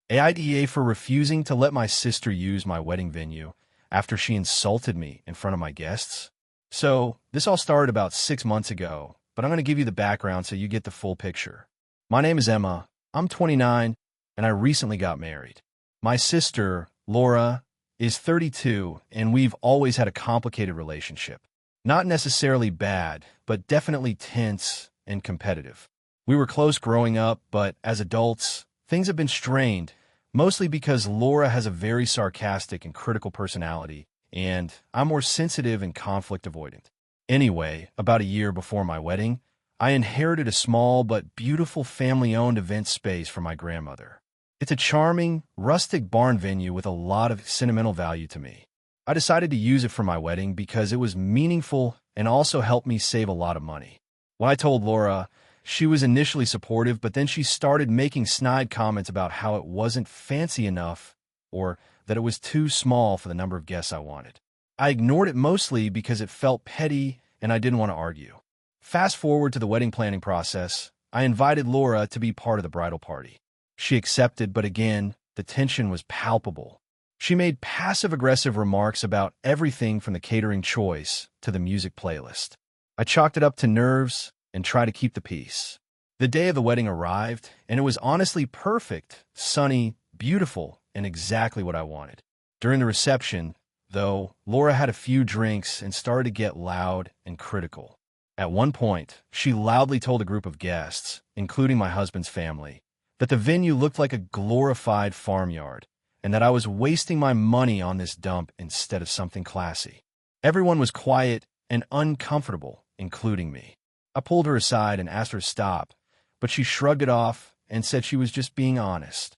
AITA for refusing to let my sister use my wedding venue after she insulted me in front of my guests. So, this all started about 6 months ago, but I'm going to give you the background so you get the full picture. My name is Emma, I'm 29, and I recently got married. My sister, Laura, is 32, and we've always had a complicated relationship. Not necessarily bad, but definitely tense and competitive. We were close growing up, but as adults, things have been strained, mostly because Laura has a very sarcastic and critical personality, and I'm more sensitive and conflict avoidant. Anyway, about a year before my wedding, I inherited a small but beautiful family-owned event space from my grandmother. It's a charming, rustic barn venue with a lot of sentimental value to me. I decided to use it for my wedding because it was meaningful and also helped me save a lot of money. When I told Laura, she was initially supportive, but then she started making snide comments about how it wasn't fancy enough or that it was too small for the number of guests I wanted. I ignored it mostly because it felt petty and I didn't want to argue. Fast forward to the wedding planning process, I invited Laura to be part of the bridal party. She accepted, but again, the tension was palpable. She made passive-aggressive remarks about everything from the catering choice to the music playlist. I chalked it up to nerves and tried to keep the peace. The day of the wedding arrived, and it was honestly perfect, sunny, beautiful, and exactly what I wanted. During the reception, though, Laura had a few drinks and started to get loud and critical. At one point, she loudly told a group of guests, including my husband's family, that the venue looked like a glorified farmyard and that I was wasting my money on this dump instead of something classy. Everyone was quiet and uncomfortable, including me. I pulled her aside and asked her to stop, but she shrugged it off and said she was just being honest.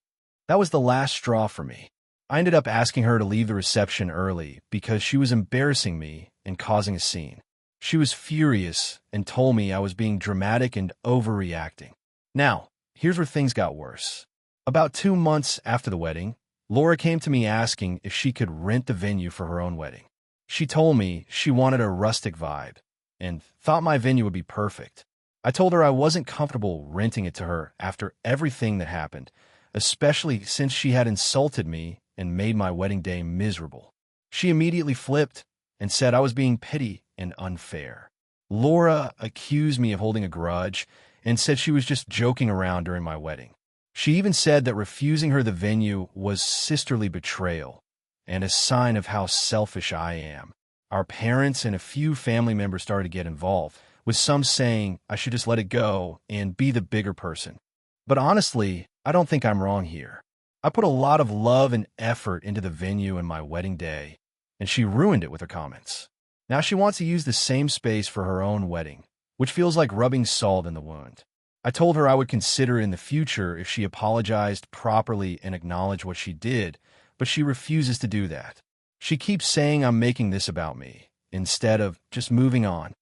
That was the last straw for me. I ended up asking her to leave the reception early because she was embarrassing me and causing a scene. She was furious and told me I was being dramatic and overreacting. Now, here's where things got worse. About 2 months after the wedding, Laura came to me asking if she could rent the venue for her own wedding. She told me she wanted a rustic vibe and thought my venue would be perfect. I told her I wasn't comfortable renting it to her after everything that happened, especially since she had insulted me and made my wedding day miserable. She immediately flipped and said I was being petty and unfair. Laura accused me of holding a grudge and said she was just joking around during my wedding. She even said that refusing her the venue was sisterly betrayal and a sign of how selfish I am. Our parents and a few family members started to get involved, with some saying I should just let it go and be the bigger person. But honestly, I don't think I'm wrong here. I put a lot of love and effort into the venue and my wedding day, and she ruined it with her comments. Now she wants to use the same space for her own wedding, which feels like rubbing salt in the wound. I told her I would consider in the future if she apologized properly and acknowledged what she did, but she refuses to do that. She keeps saying I'm making this about me, instead of just moving on.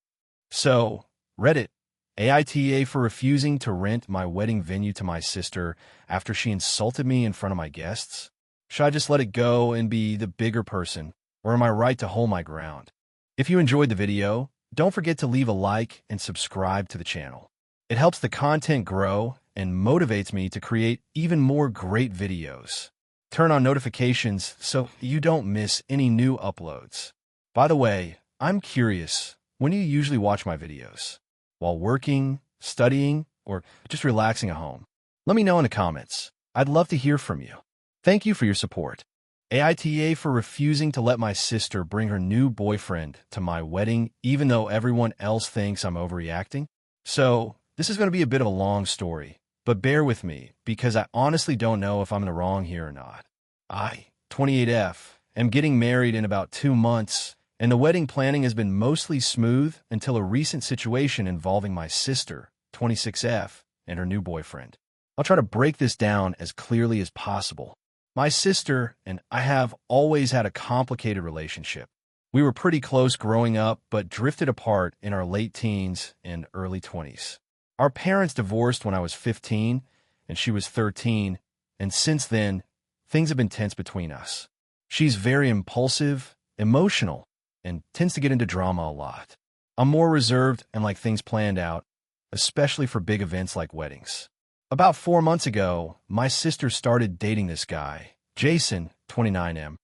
So, Reddit, AITA for refusing to rent my wedding venue to my sister after she insulted me in front of my guests? Should I just let it go and be the bigger person, or am I right to hold my ground? If you enjoyed the video, don't forget to leave a like and subscribe to the channel. It helps the content grow and motivates me to create even more great videos. Turn on notifications so you don't miss any new uploads. By the way, I'm curious, when do you usually watch my videos? While working, studying, or just relaxing at home? Let me know in the comments. I'd love to hear from you. Thank you for your support. AITA for refusing to let my sister bring her new boyfriend to my wedding even though everyone else thinks I'm overreacting. So, this is going to be a bit of a long story, but bear with me because I honestly don't know if I'm in the wrong here or not. I, 28F, am getting married in about 2 months, and the wedding planning has been mostly smooth until a recent situation involving my sister, 26F, and her new boyfriend. I'll try to break this down as clearly as possible. My sister and I have always had a complicated relationship. We were pretty close growing up, but drifted apart in our late teens and early 20s. Our parents divorced when I was 15 and she was 13, and since then, things have been tense between us. She's very impulsive, emotional, and tends to get into drama a lot. I'm more reserved and like things planned out, especially for big events like weddings. About 4 months ago, my sister started dating this guy, Jason, 29M.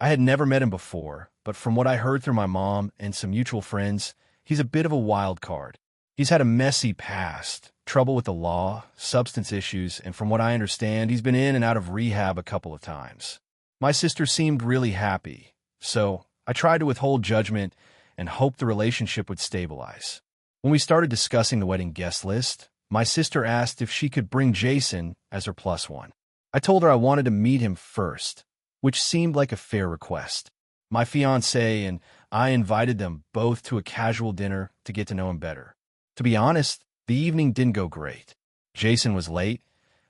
I had never met him before, but from what I heard through my mom and some mutual friends, he's a bit of a wild card. He's had a messy past, trouble with the law, substance issues, and from what I understand, he's been in and out of rehab a couple of times. My sister seemed really happy, so I tried to withhold judgment and hope the relationship would stabilize. When we started discussing the wedding guest list, my sister asked if she could bring Jason as her plus one. I told her I wanted to meet him first, which seemed like a fair request. My fiancé and I invited them both to a casual dinner to get to know him better. To be honest, the evening didn't go great. Jason was late,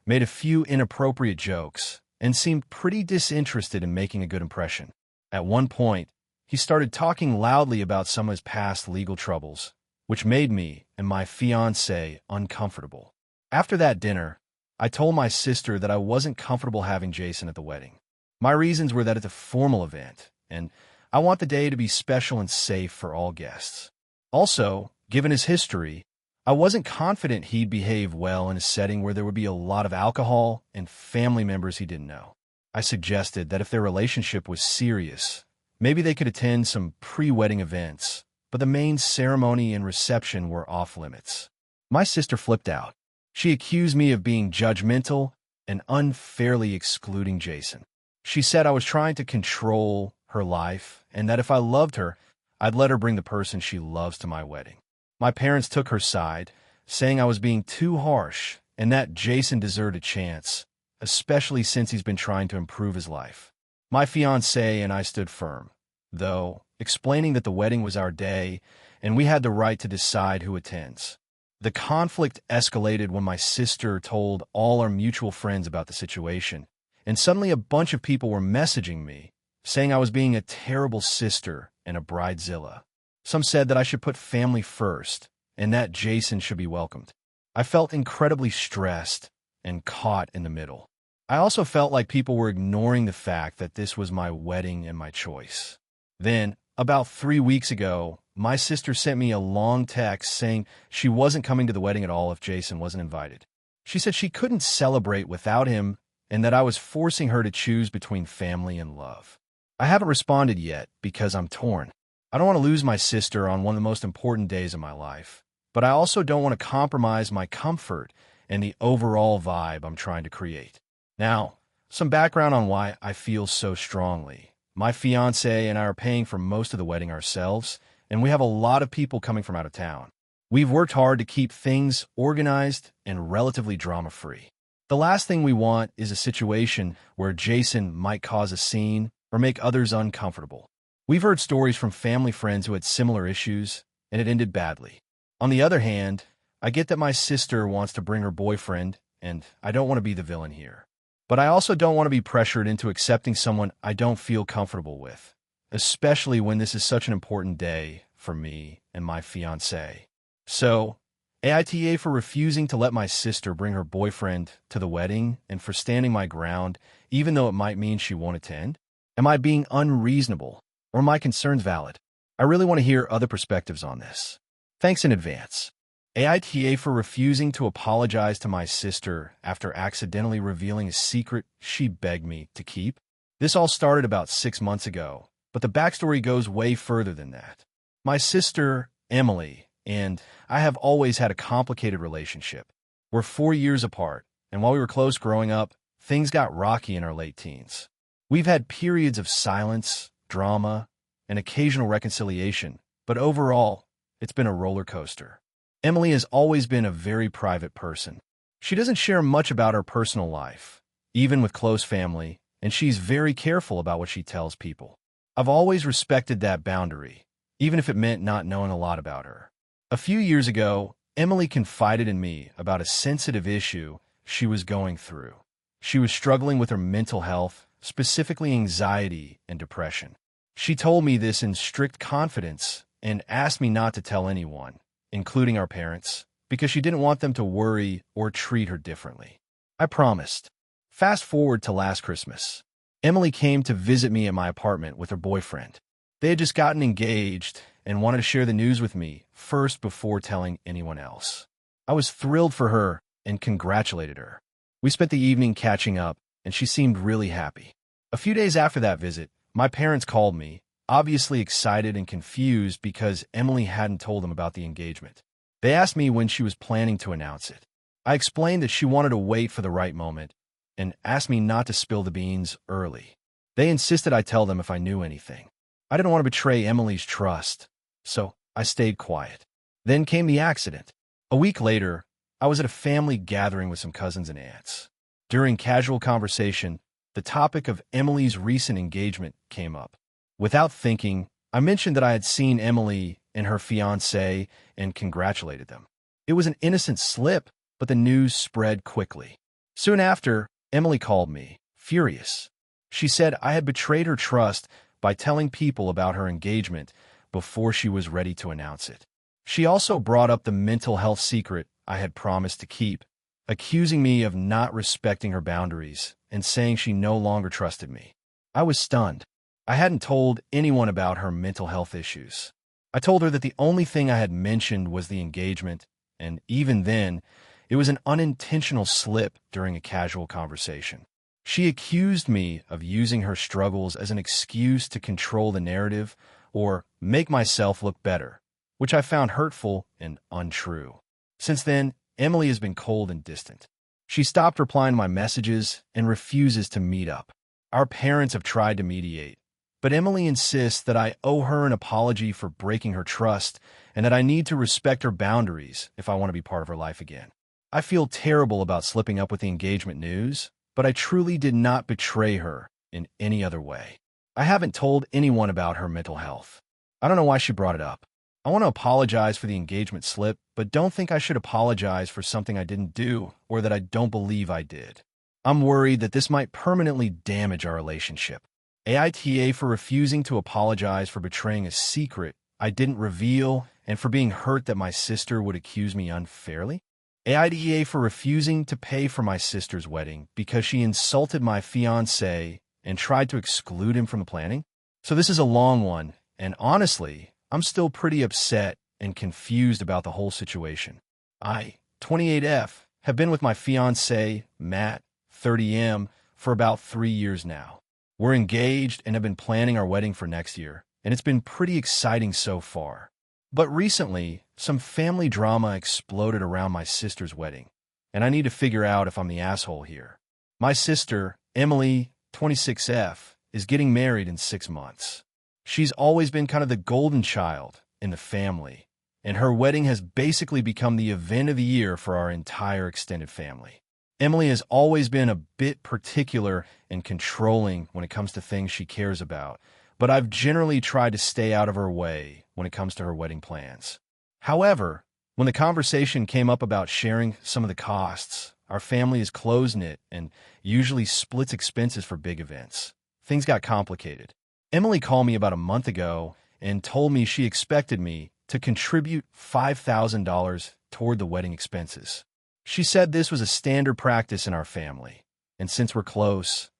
made a few inappropriate jokes, and seemed pretty disinterested in making a good impression. At one point, he started talking loudly about some of his past legal troubles, which made me and my fiancé uncomfortable. After that dinner, I told my sister that I wasn't comfortable having Jason at the wedding. My reasons were that it's a formal event, and I want the day to be special and safe for all guests. Also, given his history, I wasn't confident he'd behave well in a setting where there would be a lot of alcohol and family members he didn't know. I suggested that if their relationship was serious, maybe they could attend some pre-wedding events, but the main ceremony and reception were off-limits. My sister flipped out. She accused me of being judgmental and unfairly excluding Jason. She said I was trying to control her life and that if I loved her, I'd let her bring the person she loves to my wedding. My parents took her side, saying I was being too harsh and that Jason deserved a chance, especially since he's been trying to improve his life. My fiancé and I stood firm, though, explaining that the wedding was our day and we had the right to decide who attends. The conflict escalated when my sister told all our mutual friends about the situation, and suddenly a bunch of people were messaging me, saying I was being a terrible sister and a bridezilla. Some said that I should put family first and that Jason should be welcomed. I felt incredibly stressed and caught in the middle. I also felt like people were ignoring the fact that this was my wedding and my choice. Then, about 3 weeks ago, my sister sent me a long text saying she wasn't coming to the wedding at all if Jason wasn't invited. She said she couldn't celebrate without him and that I was forcing her to choose between family and love. I haven't responded yet because I'm torn. I don't want to lose my sister on one of the most important days of my life, but I also don't want to compromise my comfort and the overall vibe I'm trying to create. Now, some background on why I feel so strongly. My fiancé and I are paying for most of the wedding ourselves, and we have a lot of people coming from out of town. We've worked hard to keep things organized and relatively drama-free. The last thing we want is a situation where Jason might cause a scene or make others uncomfortable. We've heard stories from family friends who had similar issues, and it ended badly. On the other hand, I get that my sister wants to bring her boyfriend, and I don't want to be the villain here. But I also don't want to be pressured into accepting someone I don't feel comfortable with, especially when this is such an important day for me and my fiancé. So, AITA for refusing to let my sister bring her boyfriend to the wedding and for standing my ground, even though it might mean she won't attend? Am I being unreasonable, or are my concerns valid? I really want to hear other perspectives on this. Thanks in advance. AITA for refusing to apologize to my sister after accidentally revealing a secret she begged me to keep. This all started about 6 months ago, but the backstory goes way further than that. My sister, Emily, and I have always had a complicated relationship. We're 4 years apart, and while we were close growing up, things got rocky in our late teens. We've had periods of silence, drama, and occasional reconciliation, but overall, it's been a roller coaster. Emily has always been a very private person. She doesn't share much about her personal life, even with close family, and she's very careful about what she tells people. I've always respected that boundary, even if it meant not knowing a lot about her. A few years ago, Emily confided in me about a sensitive issue she was going through. She was struggling with her mental health, specifically anxiety and depression. She told me this in strict confidence and asked me not to tell anyone, including our parents, because she didn't want them to worry or treat her differently. I promised. Fast forward to last Christmas. Emily came to visit me at my apartment with her boyfriend. They had just gotten engaged and wanted to share the news with me first before telling anyone else. I was thrilled for her and congratulated her. We spent the evening catching up, and she seemed really happy. A few days after that visit, my parents called me, obviously excited and confused because Emily hadn't told them about the engagement. They asked me when she was planning to announce it. I explained that she wanted to wait for the right moment and asked me not to spill the beans early. They insisted I tell them if I knew anything. I didn't want to betray Emily's trust, so I stayed quiet. Then came the accident. A week later, I was at a family gathering with some cousins and aunts. During casual conversation, the topic of Emily's recent engagement came up. Without thinking, I mentioned that I had seen Emily and her fiancé and congratulated them. It was an innocent slip, but the news spread quickly. Soon after, Emily called me, furious. She said I had betrayed her trust by telling people about her engagement before she was ready to announce it. She also brought up the mental health secret I had promised to keep, accusing me of not respecting her boundaries and saying she no longer trusted me. I was stunned. I hadn't told anyone about her mental health issues. I told her that the only thing I had mentioned was the engagement, and even then, it was an unintentional slip during a casual conversation. She accused me of using her struggles as an excuse to control the narrative or make myself look better, which I found hurtful and untrue. Since then, Emily has been cold and distant. She stopped replying to my messages and refuses to meet up. Our parents have tried to mediate, but Emily insists that I owe her an apology for breaking her trust and that I need to respect her boundaries if I want to be part of her life again. I feel terrible about slipping up with the engagement news, but I truly did not betray her in any other way. I haven't told anyone about her mental health. I don't know why she brought it up. I want to apologize for the engagement slip, but don't think I should apologize for something I didn't do or that I don't believe I did. I'm worried that this might permanently damage our relationship. AITA for refusing to apologize for betraying a secret I didn't reveal and for being hurt that my sister would accuse me unfairly. AITA for refusing to pay for my sister's wedding because she insulted my fiancé and tried to exclude him from the planning. So this is a long one, and honestly, I'm still pretty upset and confused about the whole situation. I, 28F, have been with my fiancé, Matt, 30M, for about 3 years now. We're engaged and have been planning our wedding for next year, and it's been pretty exciting so far. But recently, some family drama exploded around my sister's wedding, and I need to figure out if I'm the asshole here. My sister, Emily, 26F, is getting married in 6 months. She's always been kind of the golden child in the family, and her wedding has basically become the event of the year for our entire extended family. Emily has always been a bit particular and controlling when it comes to things she cares about, but I've generally tried to stay out of her way when it comes to her wedding plans. However, when the conversation came up about sharing some of the costs, our family is close-knit and usually splits expenses for big events. Things got complicated. Emily called me about a month ago and told me she expected me to contribute $5,000 toward the wedding expenses. She said this was a standard practice in our family, and since we're close,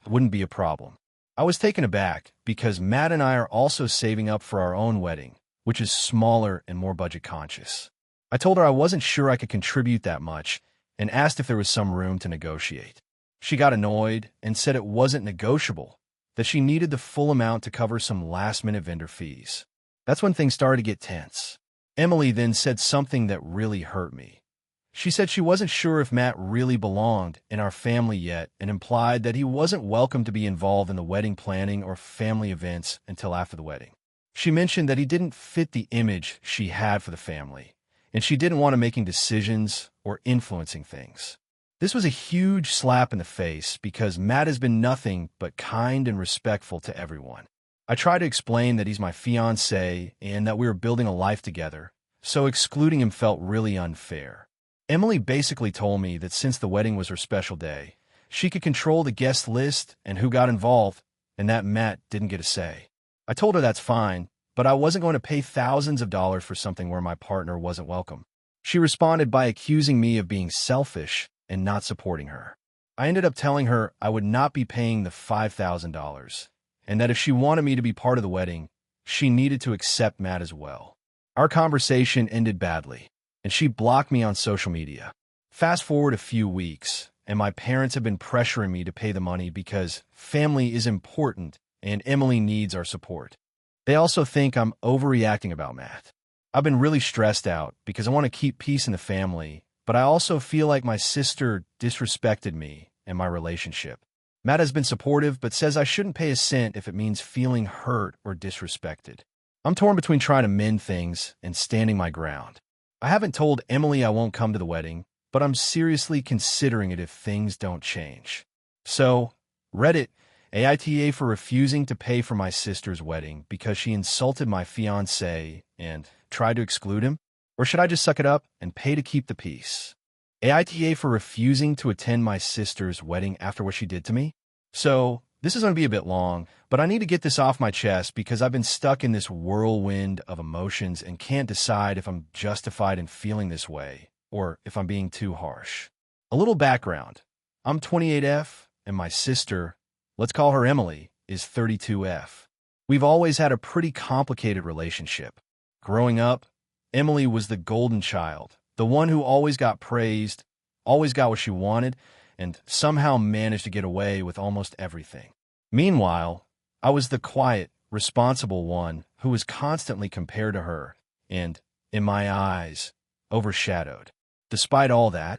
it wouldn't be a problem. I was taken aback because Matt and I are also saving up for our own wedding, which is smaller and more budget conscious. I told her I wasn't sure I could contribute that much and asked if there was some room to negotiate. She got annoyed and said it wasn't negotiable, that she needed the full amount to cover some last-minute vendor fees. That's when things started to get tense. Emily then said something that really hurt me. She said she wasn't sure if Matt really belonged in our family yet and implied that he wasn't welcome to be involved in the wedding planning or family events until after the wedding. She mentioned that he didn't fit the image she had for the family, and she didn't want him making decisions or influencing things. This was a huge slap in the face because Matt has been nothing but kind and respectful to everyone. I tried to explain that he's my fiancé and that we were building a life together, so excluding him felt really unfair. Emily basically told me that since the wedding was her special day, she could control the guest list and who got involved, and that Matt didn't get a say. I told her that's fine, but I wasn't going to pay thousands of dollars for something where my partner wasn't welcome. She responded by accusing me of being selfish and not supporting her. I ended up telling her I would not be paying the $5,000, and that if she wanted me to be part of the wedding, she needed to accept Matt as well. Our conversation ended badly, and she blocked me on social media. Fast forward a few weeks, and my parents have been pressuring me to pay the money because family is important and Emily needs our support. They also think I'm overreacting about Matt. I've been really stressed out because I want to keep peace in the family, but I also feel like my sister disrespected me and my relationship. Matt has been supportive but says I shouldn't pay a cent if it means feeling hurt or disrespected. I'm torn between trying to mend things and standing my ground. I haven't told Emily I won't come to the wedding, but I'm seriously considering it if things don't change. So, Reddit, AITA for refusing to pay for my sister's wedding because she insulted my fiancé and tried to exclude him? Or should I just suck it up and pay to keep the peace? AITA for refusing to attend my sister's wedding after what she did to me? So, this is going to be a bit long, but I need to get this off my chest because I've been stuck in this whirlwind of emotions and can't decide if I'm justified in feeling this way or if I'm being too harsh. A little background. I'm 28F, and my sister, let's call her Emily, is 32F. We've always had a pretty complicated relationship. Growing up, Emily was the golden child, the one who always got praised, always got what she wanted, and somehow managed to get away with almost everything. Meanwhile, I was the quiet, responsible one who was constantly compared to her and, in my eyes, overshadowed. Despite all that,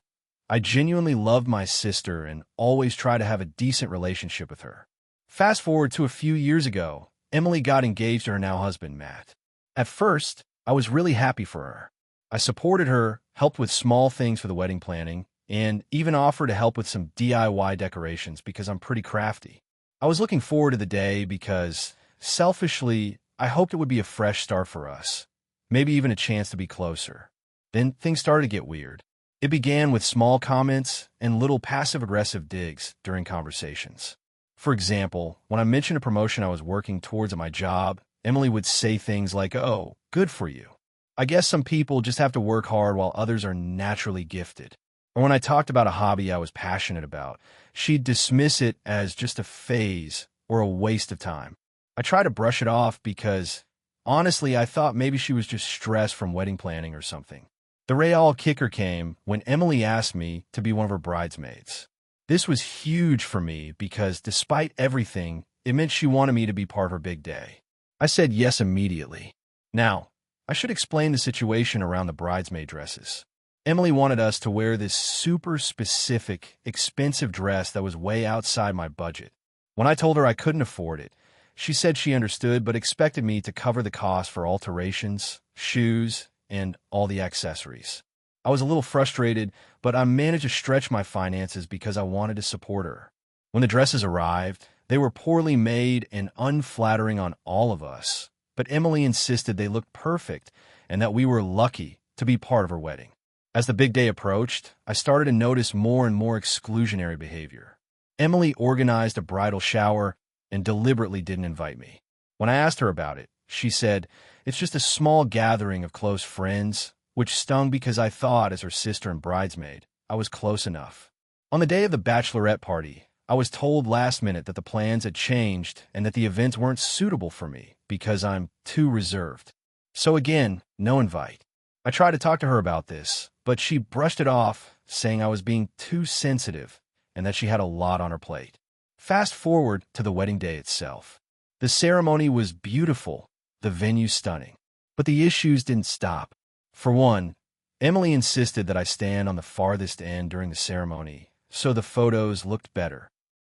I genuinely loved my sister and always tried to have a decent relationship with her. Fast forward to a few years ago, Emily got engaged to her now husband, Matt. At first, I was really happy for her. I supported her, helped with small things for the wedding planning, and even offered to help with some DIY decorations because I'm pretty crafty. I was looking forward to the day because, selfishly, I hoped it would be a fresh start for us, maybe even a chance to be closer. Then things started to get weird. It began with small comments and little passive-aggressive digs during conversations. For example, when I mentioned a promotion I was working towards at my job, Emily would say things like, "Oh, good for you. I guess some people just have to work hard while others are naturally gifted." Or when I talked about a hobby I was passionate about, she'd dismiss it as just a phase or a waste of time. I tried to brush it off because, honestly, I thought maybe she was just stressed from wedding planning or something. The real kicker came when Emily asked me to be one of her bridesmaids. This was huge for me because, despite everything, it meant she wanted me to be part of her big day. I said yes immediately. Now, I should explain the situation around the bridesmaid dresses. Emily wanted us to wear this super specific, expensive dress that was way outside my budget. When I told her I couldn't afford it, she said she understood but expected me to cover the cost for alterations, shoes, and all the accessories. I was a little frustrated, but I managed to stretch my finances because I wanted to support her. When the dresses arrived, they were poorly made and unflattering on all of us, but Emily insisted they looked perfect and that we were lucky to be part of her wedding. As the big day approached, I started to notice more and more exclusionary behavior. Emily organized a bridal shower and deliberately didn't invite me. When I asked her about it, she said, "It's just a small gathering of close friends," which stung because I thought, as her sister and bridesmaid, I was close enough. On the day of the bachelorette party, I was told last minute that the plans had changed and that the events weren't suitable for me because I'm too reserved. So again, no invite. I tried to talk to her about this, but she brushed it off, saying I was being too sensitive and that she had a lot on her plate. Fast forward to the wedding day itself. The ceremony was beautiful, the venue stunning, but the issues didn't stop. For one, Emily insisted that I stand on the farthest end during the ceremony, so the photos looked better.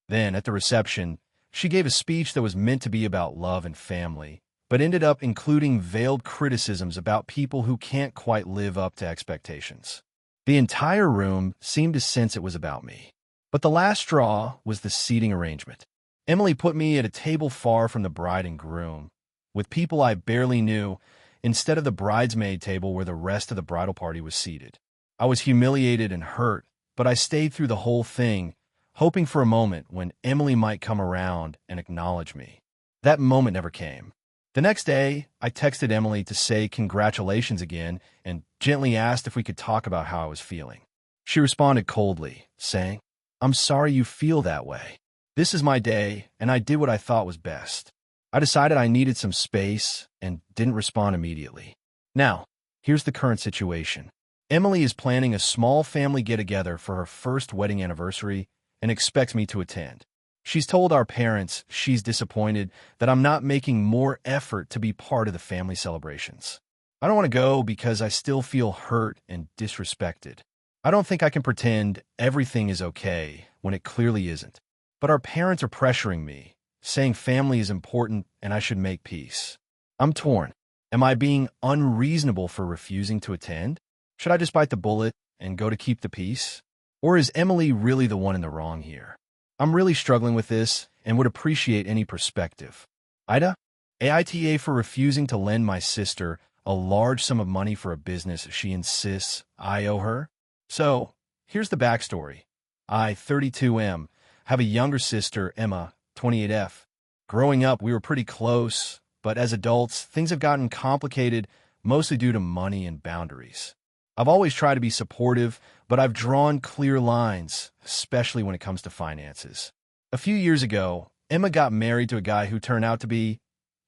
Then, at the reception, she gave a speech that was meant to be about love and family, but ended up including veiled criticisms about people who can't quite live up to expectations. The entire room seemed to sense it was about me. But the last straw was the seating arrangement. Emily put me at a table far from the bride and groom, with people I barely knew, instead of the bridesmaid table where the rest of the bridal party was seated. I was humiliated and hurt, but I stayed through the whole thing, hoping for a moment when Emily might come around and acknowledge me. That moment never came. The next day, I texted Emily to say congratulations again and gently asked if we could talk about how I was feeling. She responded coldly, saying, "I'm sorry you feel that way. This is my day, and I did what I thought was best." I decided I needed some space and didn't respond immediately. Now, here's the current situation. Emily is planning a small family get-together for her first wedding anniversary and expects me to attend. She's told our parents she's disappointed that I'm not making more effort to be part of the family celebrations. I don't want to go because I still feel hurt and disrespected. I don't think I can pretend everything is okay when it clearly isn't. But our parents are pressuring me, saying family is important and I should make peace. I'm torn. Am I being unreasonable for refusing to attend? Should I just bite the bullet and go to keep the peace? Or is Emily really the one in the wrong here? I'm really struggling with this and would appreciate any perspective. AITA? AITA for refusing to lend my sister a large sum of money for a business she insists I owe her? So, here's the backstory. I, 32M, have a younger sister, Emma, 28F. Growing up, we were pretty close, but as adults, things have gotten complicated, mostly due to money and boundaries. I've always tried to be supportive, but I've drawn clear lines, especially when it comes to finances. A few years ago, Emma got married to a guy who turned out to be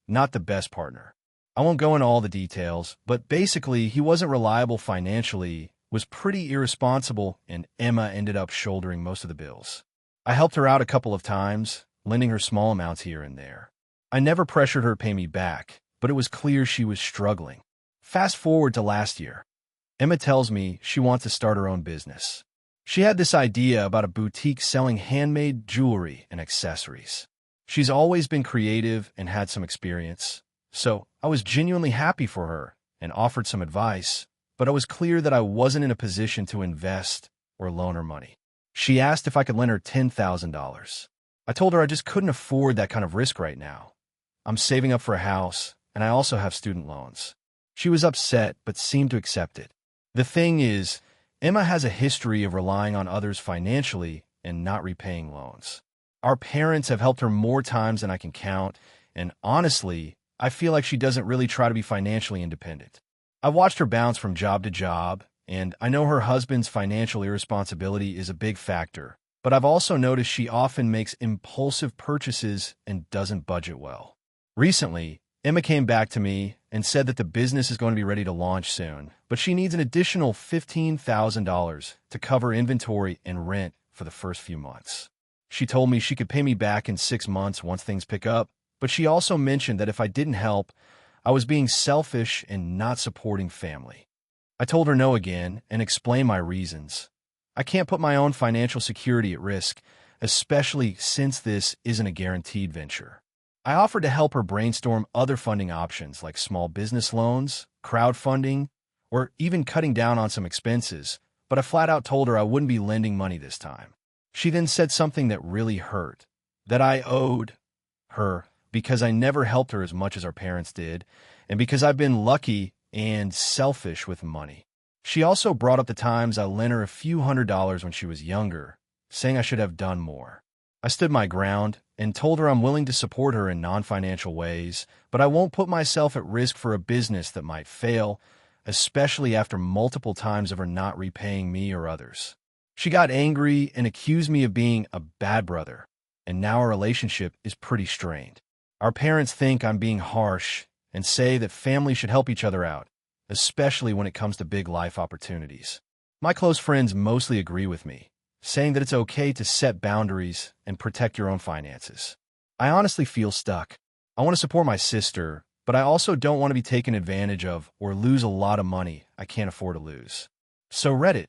not the best partner. I won't go into all the details, but basically, he wasn't reliable financially, was pretty irresponsible, and Emma ended up shouldering most of the bills. I helped her out a couple of times, lending her small amounts here and there. I never pressured her to pay me back, but it was clear she was struggling. Fast forward to last year. Emma tells me she wants to start her own business. She had this idea about a boutique selling handmade jewelry and accessories. She's always been creative and had some experience, so I was genuinely happy for her and offered some advice, but I was clear that I wasn't in a position to invest or loan her money. She asked if I could lend her $10,000. I told her I just couldn't afford that kind of risk right now. I'm saving up for a house, and I also have student loans. She was upset, but seemed to accept it. The thing is, Emma has a history of relying on others financially and not repaying loans. Our parents have helped her more times than I can count, and honestly, I feel like she doesn't really try to be financially independent. I've watched her bounce from job to job, and I know her husband's financial irresponsibility is a big factor, but I've also noticed she often makes impulsive purchases and doesn't budget well. Recently, Emma came back to me and said that the business is going to be ready to launch soon, but she needs an additional $15,000 to cover inventory and rent for the first few months. She told me she could pay me back in 6 months once things pick up, but she also mentioned that if I didn't help, I was being selfish and not supporting family. I told her no again and explained my reasons. I can't put my own financial security at risk, especially since this isn't a guaranteed venture. I offered to help her brainstorm other funding options like small business loans, crowdfunding, or even cutting down on some expenses, but I flat out told her I wouldn't be lending money this time. She then said something that really hurt, that I owed her because I never helped her as much as our parents did, and because I've been lucky and selfish with money. She also brought up the times I lent her a few $100s when she was younger, saying I should have done more. I stood my ground and told her I'm willing to support her in non-financial ways, but I won't put myself at risk for a business that might fail, especially after multiple times of her not repaying me or others. She got angry and accused me of being a bad brother, and now our relationship is pretty strained. Our parents think I'm being harsh and say that families should help each other out, especially when it comes to big life opportunities. My close friends mostly agree with me, saying that it's okay to set boundaries and protect your own finances. I honestly feel stuck. I want to support my sister, but I also don't want to be taken advantage of or lose a lot of money I can't afford to lose. So Reddit,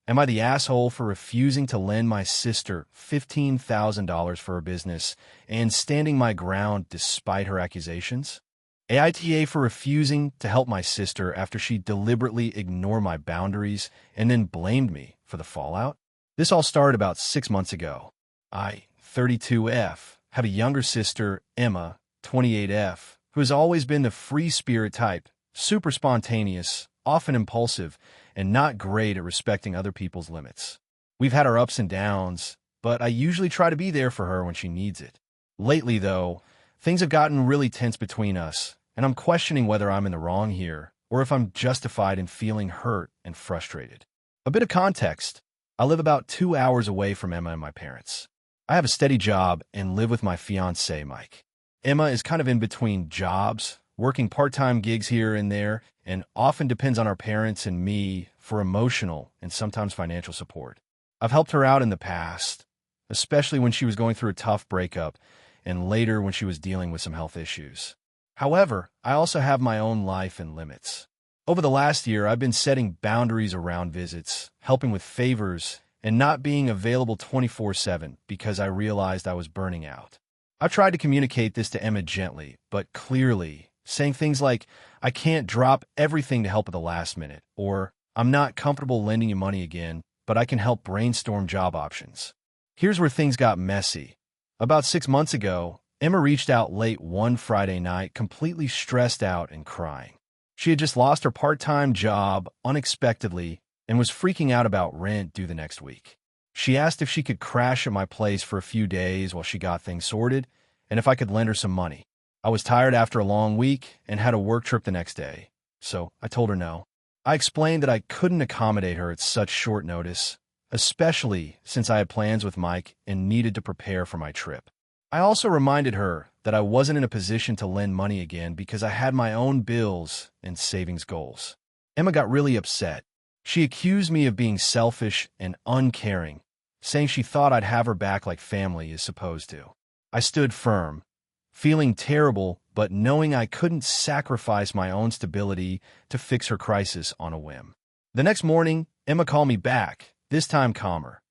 am I the asshole for refusing to lend my sister $15,000 for her business and standing my ground despite her accusations? AITA for refusing to help my sister after she deliberately ignored my boundaries and then blamed me for the fallout? This all started about 6 months ago. I, 32F, have a younger sister, Emma, 28F, who has always been the free spirit type, super spontaneous, often impulsive, and not great at respecting other people's limits. We've had our ups and downs, but I usually try to be there for her when she needs it. Lately, though, things have gotten really tense between us, and I'm questioning whether I'm in the wrong here or if I'm justified in feeling hurt and frustrated. A bit of context. I live about 2 hours away from Emma and my parents. I have a steady job and live with my fiancé, Mike. Emma is kind of in between jobs, working part-time gigs here and there, and often depends on our parents and me for emotional and sometimes financial support. I've helped her out in the past, especially when she was going through a tough breakup and later when she was dealing with some health issues. However, I also have my own life and limits. Over the last year, I've been setting boundaries around visits, helping with favors, and not being available 24/7 because I realized I was burning out. I've tried to communicate this to Emma gently, but clearly, saying things like, I can't drop everything to help at the last minute, or I'm not comfortable lending you money again, but I can help brainstorm job options. Here's where things got messy. About 6 months ago, Emma reached out late one Friday night, completely stressed out and crying. She had just lost her part-time job unexpectedly and was freaking out about rent due the next week. She asked if she could crash at my place for a few days while she got things sorted, and if I could lend her some money. I was tired after a long week and had a work trip the next day, so I told her no. I explained that I couldn't accommodate her at such short notice, especially since I had plans with Mike and needed to prepare for my trip. I also reminded her that I wasn't in a position to lend money again because I had my own bills and savings goals. Emma got really upset. She accused me of being selfish and uncaring, saying she thought I'd have her back like family is supposed to. I stood firm, feeling terrible, but knowing I couldn't sacrifice my own stability to fix her crisis on a whim. The next morning, Emma called me back, this time calmer,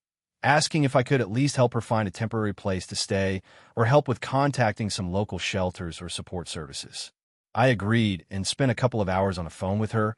asking if I could at least help her find a temporary place to stay or help with contacting some local shelters or support services. I agreed and spent a couple of hours on the phone with her,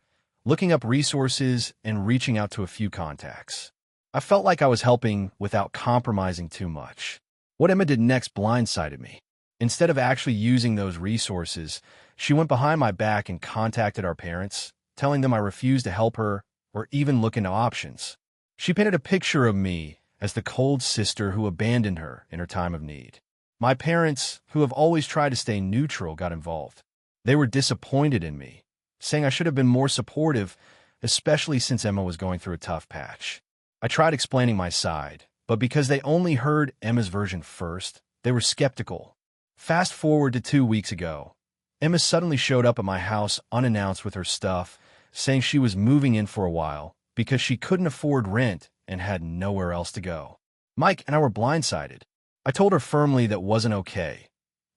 looking up resources and reaching out to a few contacts. I felt like I was helping without compromising too much. What Emma did next blindsided me. Instead of actually using those resources, she went behind my back and contacted our parents, telling them I refused to help her or even look into options. She painted a picture of me as the cold sister who abandoned her in her time of need. My parents, who have always tried to stay neutral, got involved. They were disappointed in me, saying I should have been more supportive, especially since Emma was going through a tough patch. I tried explaining my side, but because they only heard Emma's version first, they were skeptical. Fast forward to 2 weeks ago. Emma suddenly showed up at my house unannounced with her stuff, saying she was moving in for a while because she couldn't afford rent and had nowhere else to go. Mike and I were blindsided. I told her firmly that wasn't okay.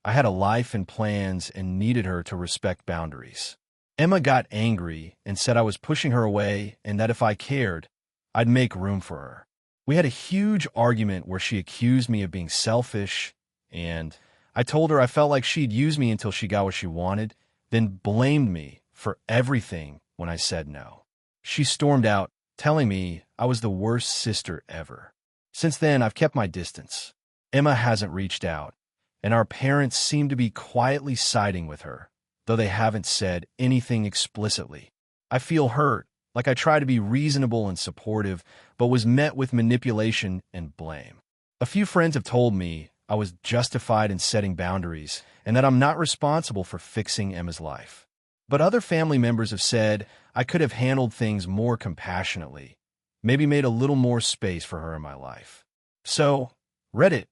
I had a life and plans and needed her to respect boundaries. Emma got angry and said I was pushing her away and that if I cared, I'd make room for her. We had a huge argument where she accused me of being selfish, and I told her I felt like she'd use me until she got what she wanted, then blamed me for everything when I said no. She stormed out, telling me I was the worst sister ever. Since then, I've kept my distance. Emma hasn't reached out, and our parents seem to be quietly siding with her, though they haven't said anything explicitly. I feel hurt, like I try to be reasonable and supportive, but was met with manipulation and blame. A few friends have told me I was justified in setting boundaries and that I'm not responsible for fixing Emma's life. But other family members have said I could have handled things more compassionately, maybe made a little more space for her in my life. So, Reddit,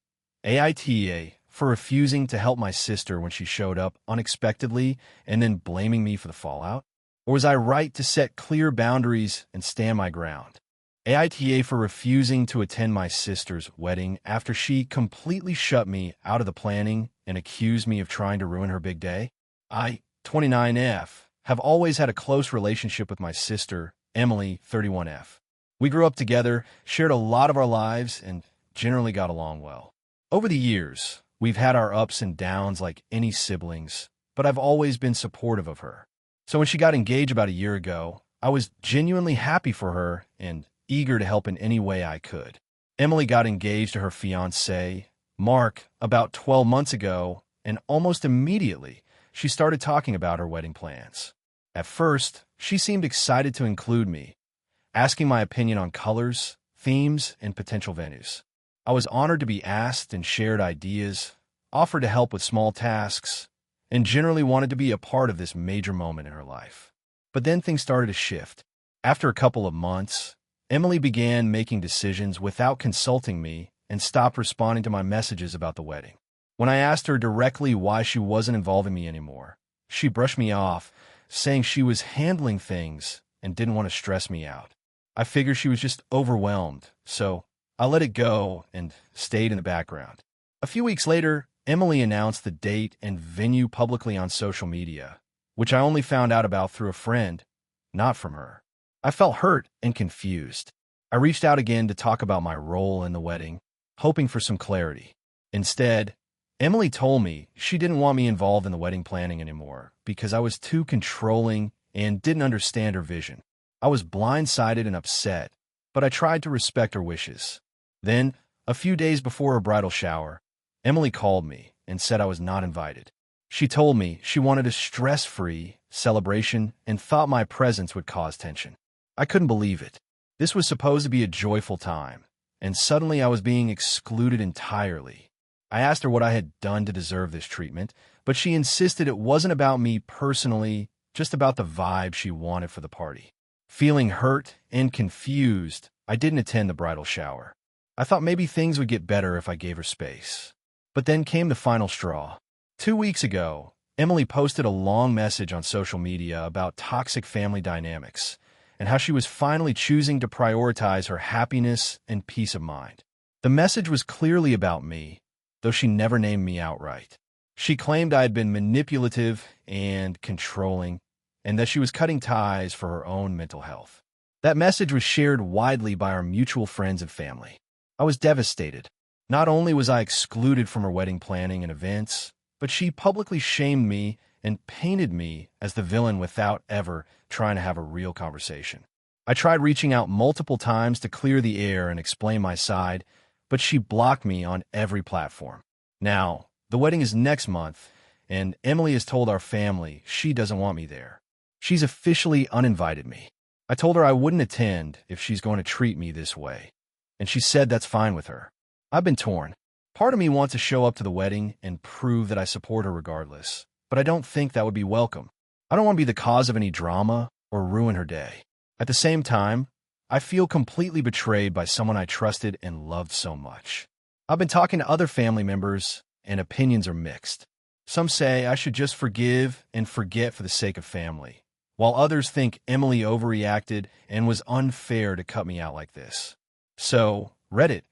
AITA, for refusing to help my sister when she showed up unexpectedly and then blaming me for the fallout? Or was I right to set clear boundaries and stand my ground? AITA for refusing to attend my sister's wedding after she completely shut me out of the planning and accused me of trying to ruin her big day? I, 29F, have always had a close relationship with my sister, Emily, 31F. We grew up together, shared a lot of our lives, and generally got along well. Over the years, we've had our ups and downs like any siblings, but I've always been supportive of her. So when she got engaged about a year ago, I was genuinely happy for her and eager to help in any way I could. Emily got engaged to her fiancé, Mark, about 12 months ago, and almost immediately, she started talking about her wedding plans. At first, she seemed excited to include me, asking my opinion on colors, themes, and potential venues. I was honored to be asked and shared ideas, offered to help with small tasks, and generally wanted to be a part of this major moment in her life. But then things started to shift. After a couple of months, Emily began making decisions without consulting me and stopped responding to my messages about the wedding. When I asked her directly why she wasn't involving me anymore, she brushed me off, saying she was handling things and didn't want to stress me out. I figured she was just overwhelmed, so I let it go and stayed in the background. A few weeks later, Emily announced the date and venue publicly on social media, which I only found out about through a friend, not from her. I felt hurt and confused. I reached out again to talk about my role in the wedding, hoping for some clarity. Instead, Emily told me she didn't want me involved in the wedding planning anymore because I was too controlling and didn't understand her vision. I was blindsided and upset, but I tried to respect her wishes. Then, a few days before her bridal shower, Emily called me and said I was not invited. She told me she wanted a stress-free celebration and thought my presence would cause tension. I couldn't believe it. This was supposed to be a joyful time, and suddenly I was being excluded entirely. I asked her what I had done to deserve this treatment, but she insisted it wasn't about me personally, just about the vibe she wanted for the party. Feeling hurt and confused, I didn't attend the bridal shower. I thought maybe things would get better if I gave her space. But then came the final straw. 2 weeks ago, Emily posted a long message on social media about toxic family dynamics and how she was finally choosing to prioritize her happiness and peace of mind. The message was clearly about me, though she never named me outright. She claimed I had been manipulative and controlling, and that she was cutting ties for her own mental health. That message was shared widely by our mutual friends and family. I was devastated. Not only was I excluded from her wedding planning and events, but she publicly shamed me and painted me as the villain without ever trying to have a real conversation. I tried reaching out multiple times to clear the air and explain my side, but she blocked me on every platform. Now, the wedding is next month, and Emily has told our family she doesn't want me there. She's officially uninvited me. I told her I wouldn't attend if she's going to treat me this way, and she said that's fine with her. I've been torn. Part of me wants to show up to the wedding and prove that I support her regardless, but I don't think that would be welcome. I don't want to be the cause of any drama or ruin her day. At the same time, I feel completely betrayed by someone I trusted and loved so much. I've been talking to other family members, and opinions are mixed. Some say I should just forgive and forget for the sake of family, while others think Emily overreacted and was unfair to cut me out like this. So, Reddit,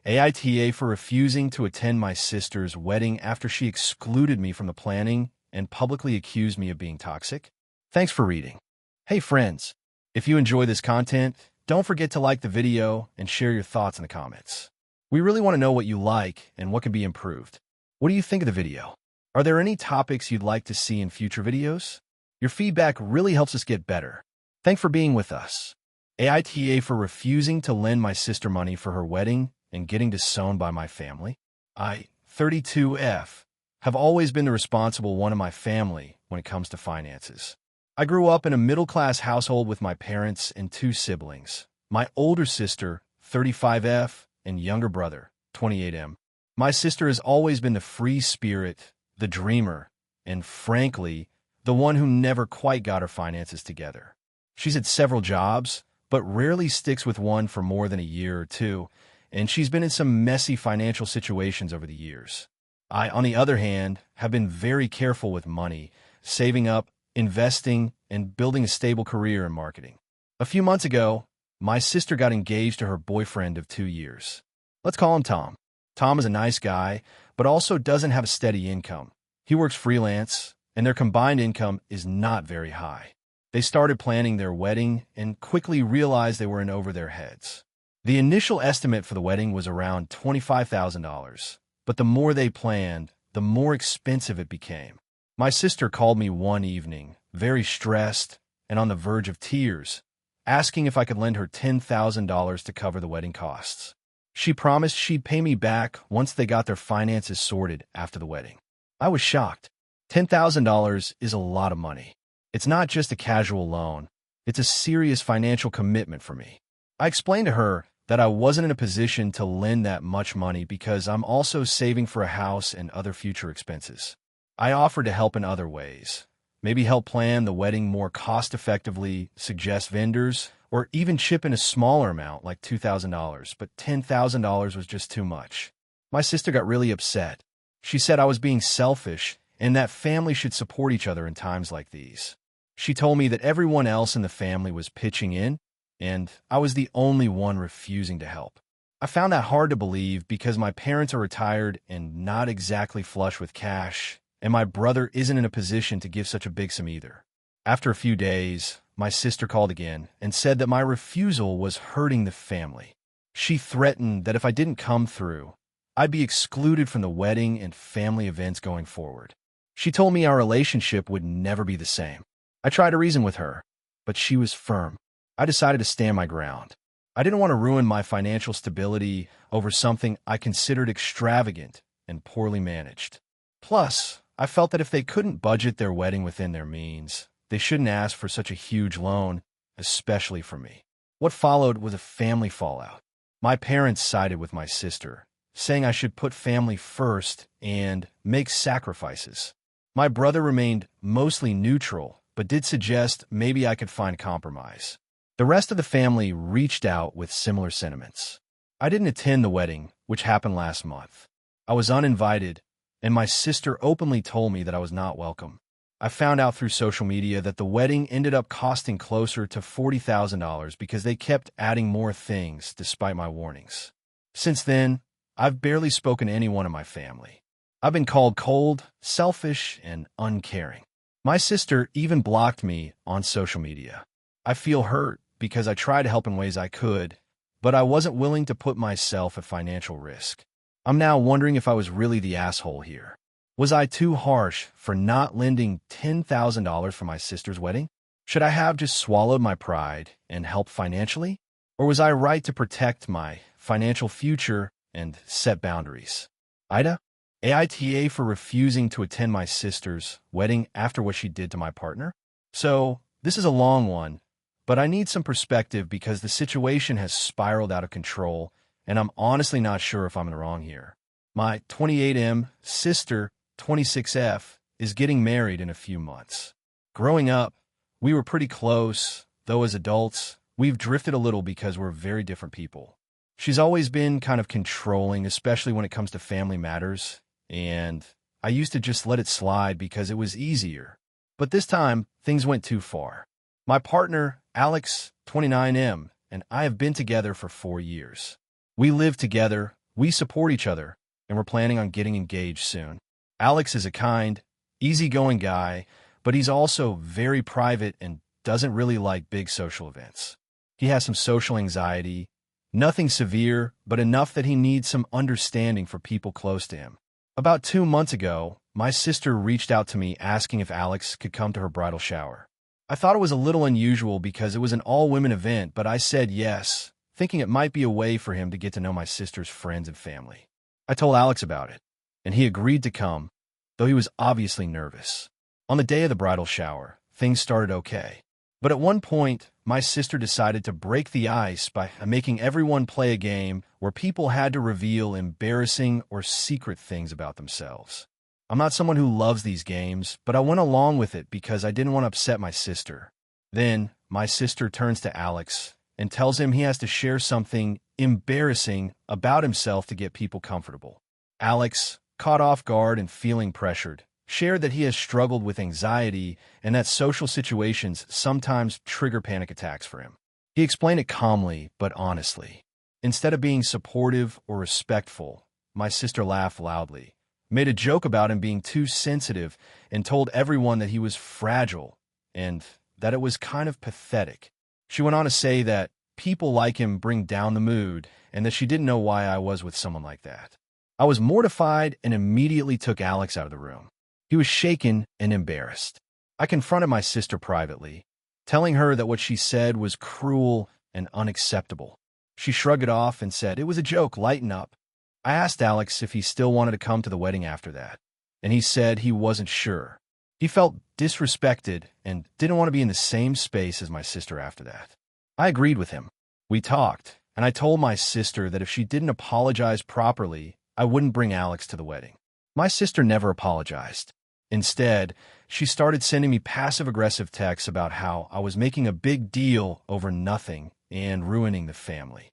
AITA for refusing to attend my sister's wedding after she excluded me from the planning and publicly accused me of being toxic. Thanks for reading. Hey friends, if you enjoy this content, don't forget to like the video and share your thoughts in the comments. We really want to know what you like and what can be improved. What do you think of the video? Are there any topics you'd like to see in future videos? Your feedback really helps us get better. Thanks for being with us. AITA for refusing to lend my sister money for her wedding and getting disowned by my family. I, 32F, have always been the responsible one in my family when it comes to finances. I grew up in a middle-class household with my parents and 2 siblings. My older sister, 35F, and younger brother, 28M. My sister has always been the free spirit, the dreamer, and frankly, the one who never quite got her finances together. She's had several jobs, but rarely sticks with one for more than a year or 2, and she's been in some messy financial situations over the years. I, on the other hand, have been very careful with money, saving up, investing, and building a stable career in marketing. A few months ago, my sister got engaged to her boyfriend of 2 years. Let's call him Tom. Tom is a nice guy, but also doesn't have a steady income. He works freelance, and their combined income is not very high. They started planning their wedding and quickly realized they were in over their heads. The initial estimate for the wedding was around $25,000, but the more they planned, the more expensive it became. My sister called me one evening, very stressed and on the verge of tears, asking if I could lend her $10,000 to cover the wedding costs. She promised she'd pay me back once they got their finances sorted after the wedding. I was shocked. $10,000 is a lot of money. It's not just a casual loan. It's a serious financial commitment for me. I explained to her that I wasn't in a position to lend that much money because I'm also saving for a house and other future expenses. I offered to help in other ways. Maybe help plan the wedding more cost-effectively, suggest vendors, or even chip in a smaller amount like $2,000, but $10,000 was just too much. My sister got really upset. She said I was being selfish and that family should support each other in times like these. She told me that everyone else in the family was pitching in, and I was the only one refusing to help. I found that hard to believe because my parents are retired and not exactly flush with cash, and my brother isn't in a position to give such a big sum either. After a few days, my sister called again and said that my refusal was hurting the family. She threatened that if I didn't come through, I'd be excluded from the wedding and family events going forward. She told me our relationship would never be the same. I tried to reason with her, but she was firm. I decided to stand my ground. I didn't want to ruin my financial stability over something I considered extravagant and poorly managed. Plus, I felt that if they couldn't budget their wedding within their means, they shouldn't ask for such a huge loan, especially for me. What followed was a family fallout. My parents sided with my sister, saying I should put family first and make sacrifices. My brother remained mostly neutral, but did suggest maybe I could find compromise. The rest of the family reached out with similar sentiments. I didn't attend the wedding, which happened last month. I was uninvited, and my sister openly told me that I was not welcome. I found out through social media that the wedding ended up costing closer to $40,000 because they kept adding more things despite my warnings. Since then, I've barely spoken to anyone in my family. I've been called cold, selfish, and uncaring. My sister even blocked me on social media. I feel hurt because I tried to help in ways I could, but I wasn't willing to put myself at financial risk. I'm now wondering if I was really the asshole here. Was I too harsh for not lending $10,000 for my sister's wedding? Should I have just swallowed my pride and helped financially? Or was I right to protect my financial future and set boundaries? AITA? AITA for refusing to attend my sister's wedding after what she did to my partner? So, this is a long one, but I need some perspective because the situation has spiraled out of control, and I'm honestly not sure if I'm in the wrong here. My 28M sister, 26F, is getting married in a few months. Growing up, we were pretty close, though as adults, we've drifted a little because we're very different people. She's always been kind of controlling, especially when it comes to family matters, and I used to just let it slide because it was easier. But this time, things went too far. My partner, Alex, 29M, and I have been together for 4 years. We live together, we support each other, and we're planning on getting engaged soon. Alex is a kind, easygoing guy, but he's also very private and doesn't really like big social events. He has some social anxiety, nothing severe, but enough that he needs some understanding for people close to him. About 2 months ago, my sister reached out to me asking if Alex could come to her bridal shower. I thought it was a little unusual because it was an all-women event, but I said yes, thinking it might be a way for him to get to know my sister's friends and family. I told Alex about it, and he agreed to come, though he was obviously nervous. On the day of the bridal shower, things started okay. But at one point, my sister decided to break the ice by making everyone play a game where people had to reveal embarrassing or secret things about themselves. I'm not someone who loves these games, but I went along with it because I didn't want to upset my sister. Then, my sister turns to Alex and tells him he has to share something embarrassing about himself to get people comfortable. Alex, caught off guard and feeling pressured, shared that he has struggled with anxiety and that social situations sometimes trigger panic attacks for him. He explained it calmly but honestly. Instead of being supportive or respectful, my sister laughed loudly, made a joke about him being too sensitive, and told everyone that he was fragile and that it was kind of pathetic. She went on to say that people like him bring down the mood and that she didn't know why I was with someone like that. I was mortified and immediately took Alex out of the room. He was shaken and embarrassed. I confronted my sister privately, telling her that what she said was cruel and unacceptable. She shrugged it off and said, "It was a joke, lighten up." I asked Alex if he still wanted to come to the wedding after that, and he said he wasn't sure. He felt disrespected and didn't want to be in the same space as my sister after that. I agreed with him. We talked, and I told my sister that if she didn't apologize properly, I wouldn't bring Alex to the wedding. My sister never apologized. Instead, she started sending me passive-aggressive texts about how I was making a big deal over nothing and ruining the family.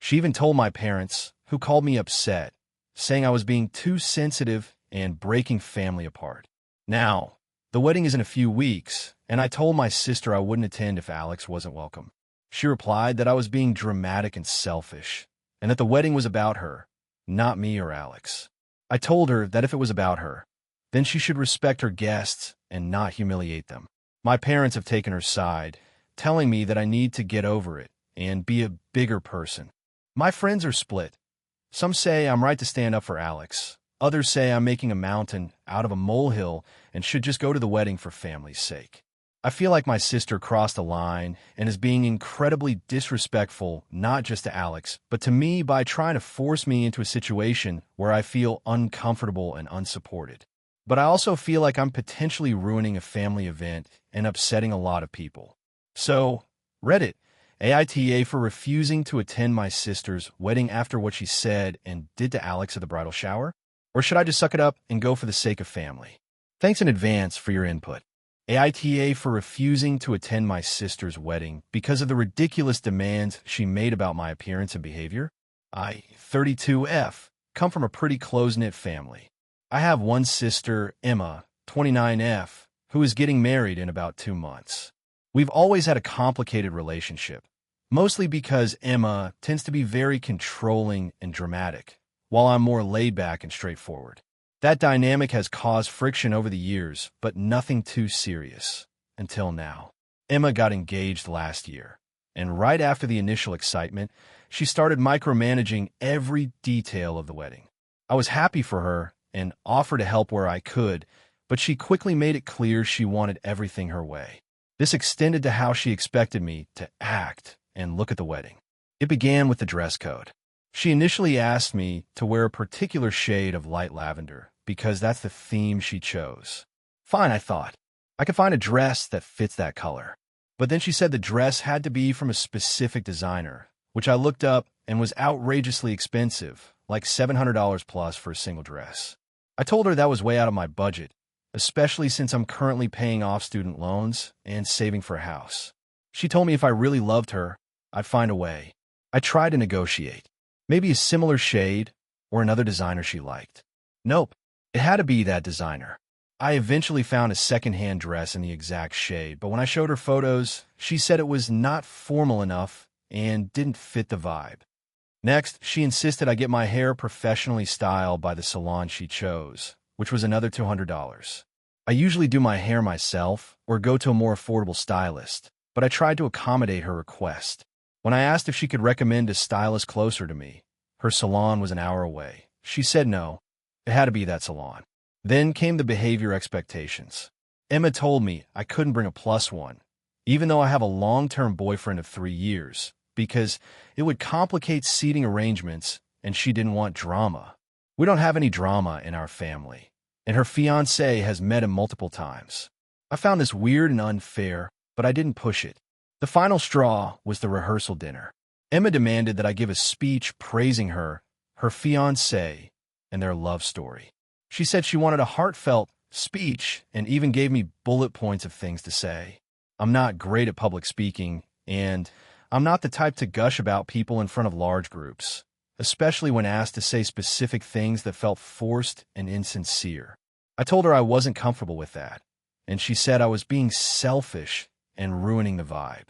She even told my parents, who called me upset, saying I was being too sensitive and breaking family apart. Now, The wedding is in a few weeks, and I told my sister I wouldn't attend if Alex wasn't welcome. She replied that I was being dramatic and selfish, and that the wedding was about her, not me or Alex. I told her that if it was about her, then she should respect her guests and not humiliate them. My parents have taken her side, telling me that I need to get over it and be a bigger person. My friends are split. Some say I'm right to stand up for Alex. Others say I'm making a mountain out of a molehill and should just go to the wedding for family's sake. I feel like my sister crossed a line and is being incredibly disrespectful, not just to Alex, but to me by trying to force me into a situation where I feel uncomfortable and unsupported. But I also feel like I'm potentially ruining a family event and upsetting a lot of people. So, Reddit, AITA for refusing to attend my sister's wedding after what she said and did to Alex at the bridal shower? Or should I just suck it up and go for the sake of family? Thanks in advance for your input. AITA for refusing to attend my sister's wedding because of the ridiculous demands she made about my appearance and behavior. I, 32F, come from a pretty close-knit family. I have one sister, Emma, 29F, who is getting married in about 2 months. We've always had a complicated relationship, mostly because Emma tends to be very controlling and dramatic, while I'm more laid-back and straightforward. That dynamic has caused friction over the years, but nothing too serious, until now. Emma got engaged last year, and right after the initial excitement, she started micromanaging every detail of the wedding. I was happy for her and offered to help where I could, but she quickly made it clear she wanted everything her way. This extended to how she expected me to act and look at the wedding. It began with the dress code. She initially asked me to wear a particular shade of light lavender because that's the theme she chose. Fine, I thought. I could find a dress that fits that color. But then she said the dress had to be from a specific designer, which I looked up and was outrageously expensive, like $700 plus for a single dress. I told her that was way out of my budget, especially since I'm currently paying off student loans and saving for a house. She told me if I really loved her, I'd find a way. I tried to negotiate. Maybe a similar shade or another designer she liked. Nope, it had to be that designer. I eventually found a secondhand dress in the exact shade, but when I showed her photos, she said it was not formal enough and didn't fit the vibe. Next, she insisted I get my hair professionally styled by the salon she chose, which was another $200. I usually do my hair myself or go to a more affordable stylist, but I tried to accommodate her request. When I asked if she could recommend a stylist closer to me, her salon was an hour away. She said no, it had to be that salon. Then came the behavior expectations. Emma told me I couldn't bring a plus one, even though I have a long-term boyfriend of 3 years, because it would complicate seating arrangements and she didn't want drama. We don't have any drama in our family, and her fiancé has met him multiple times. I found this weird and unfair, but I didn't push it. The final straw was the rehearsal dinner. Emma demanded that I give a speech praising her fiancé, and their love story. She said she wanted a heartfelt speech and even gave me bullet points of things to say. I'm not great at public speaking, and I'm not the type to gush about people in front of large groups, especially when asked to say specific things that felt forced and insincere. I told her I wasn't comfortable with that, and she said I was being selfish and ruining the vibe.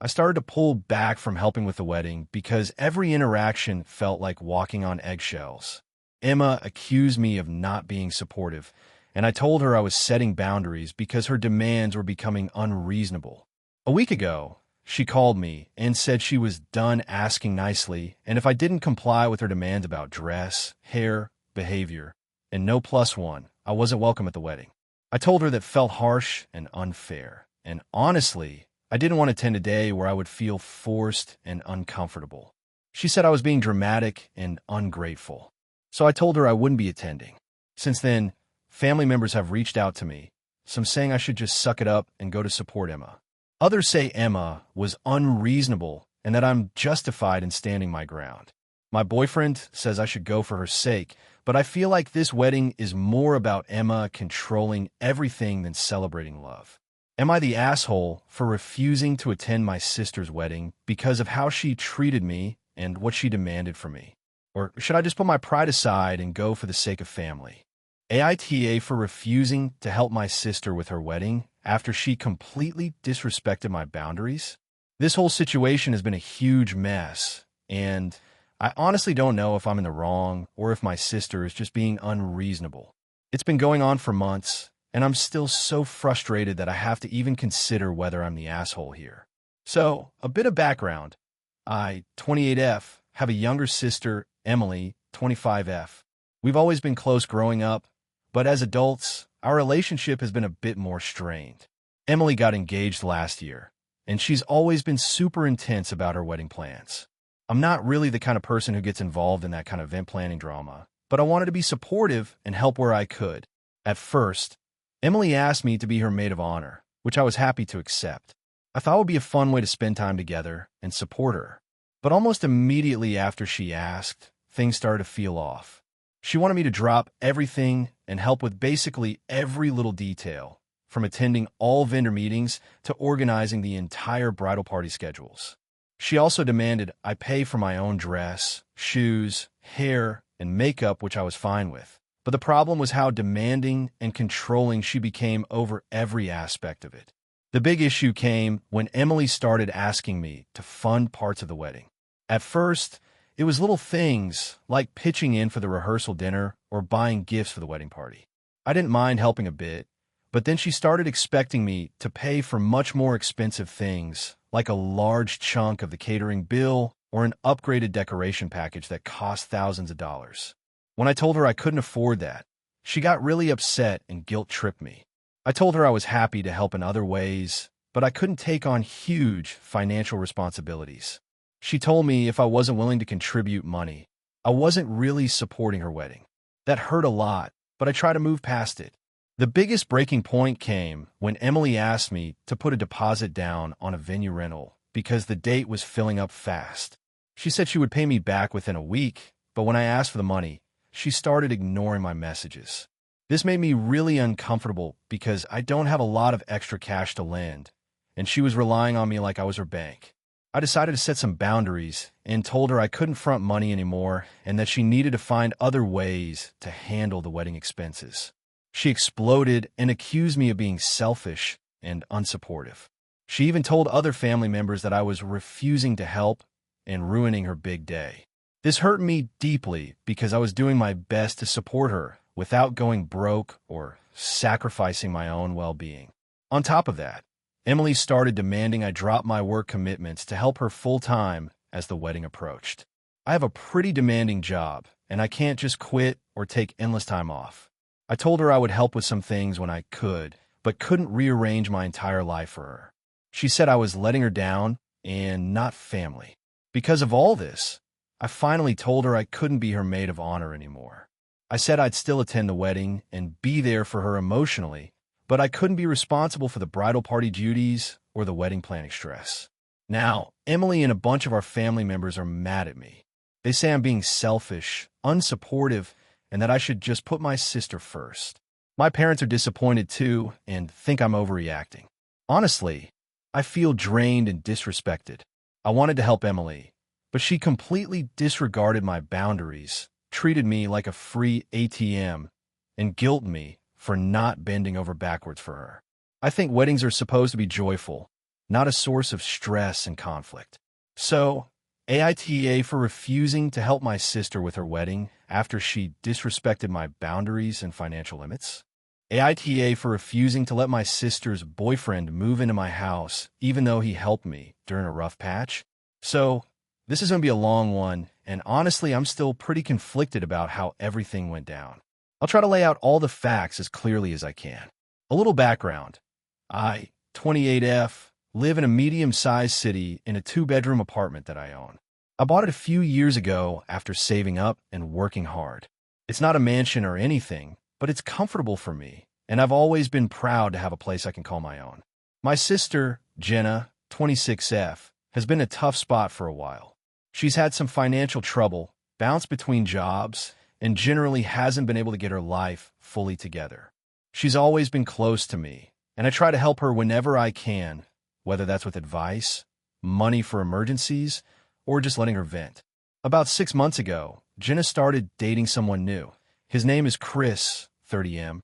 I started to pull back from helping with the wedding because every interaction felt like walking on eggshells. Emma accused me of not being supportive, and I told her I was setting boundaries because her demands were becoming unreasonable. A week ago, she called me and said she was done asking nicely, and if I didn't comply with her demands about dress, hair, behavior, and no plus one, I wasn't welcome at the wedding. I told her that felt harsh and unfair. And honestly, I didn't want to attend a day where I would feel forced and uncomfortable. She said I was being dramatic and ungrateful. So I told her I wouldn't be attending. Since then, family members have reached out to me, some saying I should just suck it up and go to support Emma. Others say Emma was unreasonable and that I'm justified in standing my ground. My boyfriend says I should go for her sake, but I feel like this wedding is more about Emma controlling everything than celebrating love. Am I the asshole for refusing to attend my sister's wedding because of how she treated me and what she demanded from me? Or should I just put my pride aside and go for the sake of family? AITA for refusing to help my sister with her wedding after she completely disrespected my boundaries. This whole situation has been a huge mess, and I honestly don't know if I'm in the wrong or if my sister is just being unreasonable. It's been going on for months, and I'm still so frustrated that I have to even consider whether I'm the asshole here. So, a bit of background. I, 28F, have a younger sister, Emily, 25F. We've always been close growing up, but as adults, our relationship has been a bit more strained. Emily got engaged last year, and she's always been super intense about her wedding plans. I'm not really the kind of person who gets involved in that kind of event planning drama, but I wanted to be supportive and help where I could. At first, Emily asked me to be her maid of honor, which I was happy to accept. I thought it would be a fun way to spend time together and support her. But almost immediately after she asked, things started to feel off. She wanted me to drop everything and help with basically every little detail, from attending all vendor meetings to organizing the entire bridal party schedules. She also demanded I pay for my own dress, shoes, hair, and makeup, which I was fine with. But the problem was how demanding and controlling she became over every aspect of it. The big issue came when Emily started asking me to fund parts of the wedding. At first, it was little things like pitching in for the rehearsal dinner or buying gifts for the wedding party. I didn't mind helping a bit, but then she started expecting me to pay for much more expensive things, like a large chunk of the catering bill or an upgraded decoration package that cost thousands of dollars. When I told her I couldn't afford that, she got really upset and guilt-tripped me. I told her I was happy to help in other ways, but I couldn't take on huge financial responsibilities. She told me if I wasn't willing to contribute money, I wasn't really supporting her wedding. That hurt a lot, but I tried to move past it. The biggest breaking point came when Emily asked me to put a deposit down on a venue rental because the date was filling up fast. She said she would pay me back within a week, but when I asked for the money, she started ignoring my messages. This made me really uncomfortable because I don't have a lot of extra cash to lend, and she was relying on me like I was her bank. I decided to set some boundaries and told her I couldn't front money anymore and that she needed to find other ways to handle the wedding expenses. She exploded and accused me of being selfish and unsupportive. She even told other family members that I was refusing to help and ruining her big day. This hurt me deeply because I was doing my best to support her without going broke or sacrificing my own well-being. On top of that, Emily started demanding I drop my work commitments to help her full-time as the wedding approached. I have a pretty demanding job, and I can't just quit or take endless time off. I told her I would help with some things when I could, but couldn't rearrange my entire life for her. She said I was letting her down and not family. Because of all this, I finally told her I couldn't be her maid of honor anymore. I said I'd still attend the wedding and be there for her emotionally, but I couldn't be responsible for the bridal party duties or the wedding planning stress. Now, Emily and a bunch of our family members are mad at me. They say I'm being selfish, unsupportive, and that I should just put my sister first. My parents are disappointed too and think I'm overreacting. Honestly, I feel drained and disrespected. I wanted to help Emily, but she completely disregarded my boundaries, treated me like a free ATM, and guilted me for not bending over backwards for her. I think weddings are supposed to be joyful, not a source of stress and conflict. So, AITA for refusing to help my sister with her wedding after she disrespected my boundaries and financial limits. AITA for refusing to let my sister's boyfriend move into my house even though he helped me during a rough patch. So, this is going to be a long one, and honestly, I'm still pretty conflicted about how everything went down. I'll try to lay out all the facts as clearly as I can. A little background. I, 28F, live in a medium-sized city in a 2-bedroom apartment that I own. I bought it a few years ago after saving up and working hard. It's not a mansion or anything, but it's comfortable for me, and I've always been proud to have a place I can call my own. My sister, Jenna, 26F, has been in a tough spot for a while. She's had some financial trouble, bounced between jobs, and generally hasn't been able to get her life fully together. She's always been close to me, and I try to help her whenever I can, whether that's with advice, money for emergencies, or just letting her vent. About 6 months ago, Jenna started dating someone new. His name is Chris, 30M.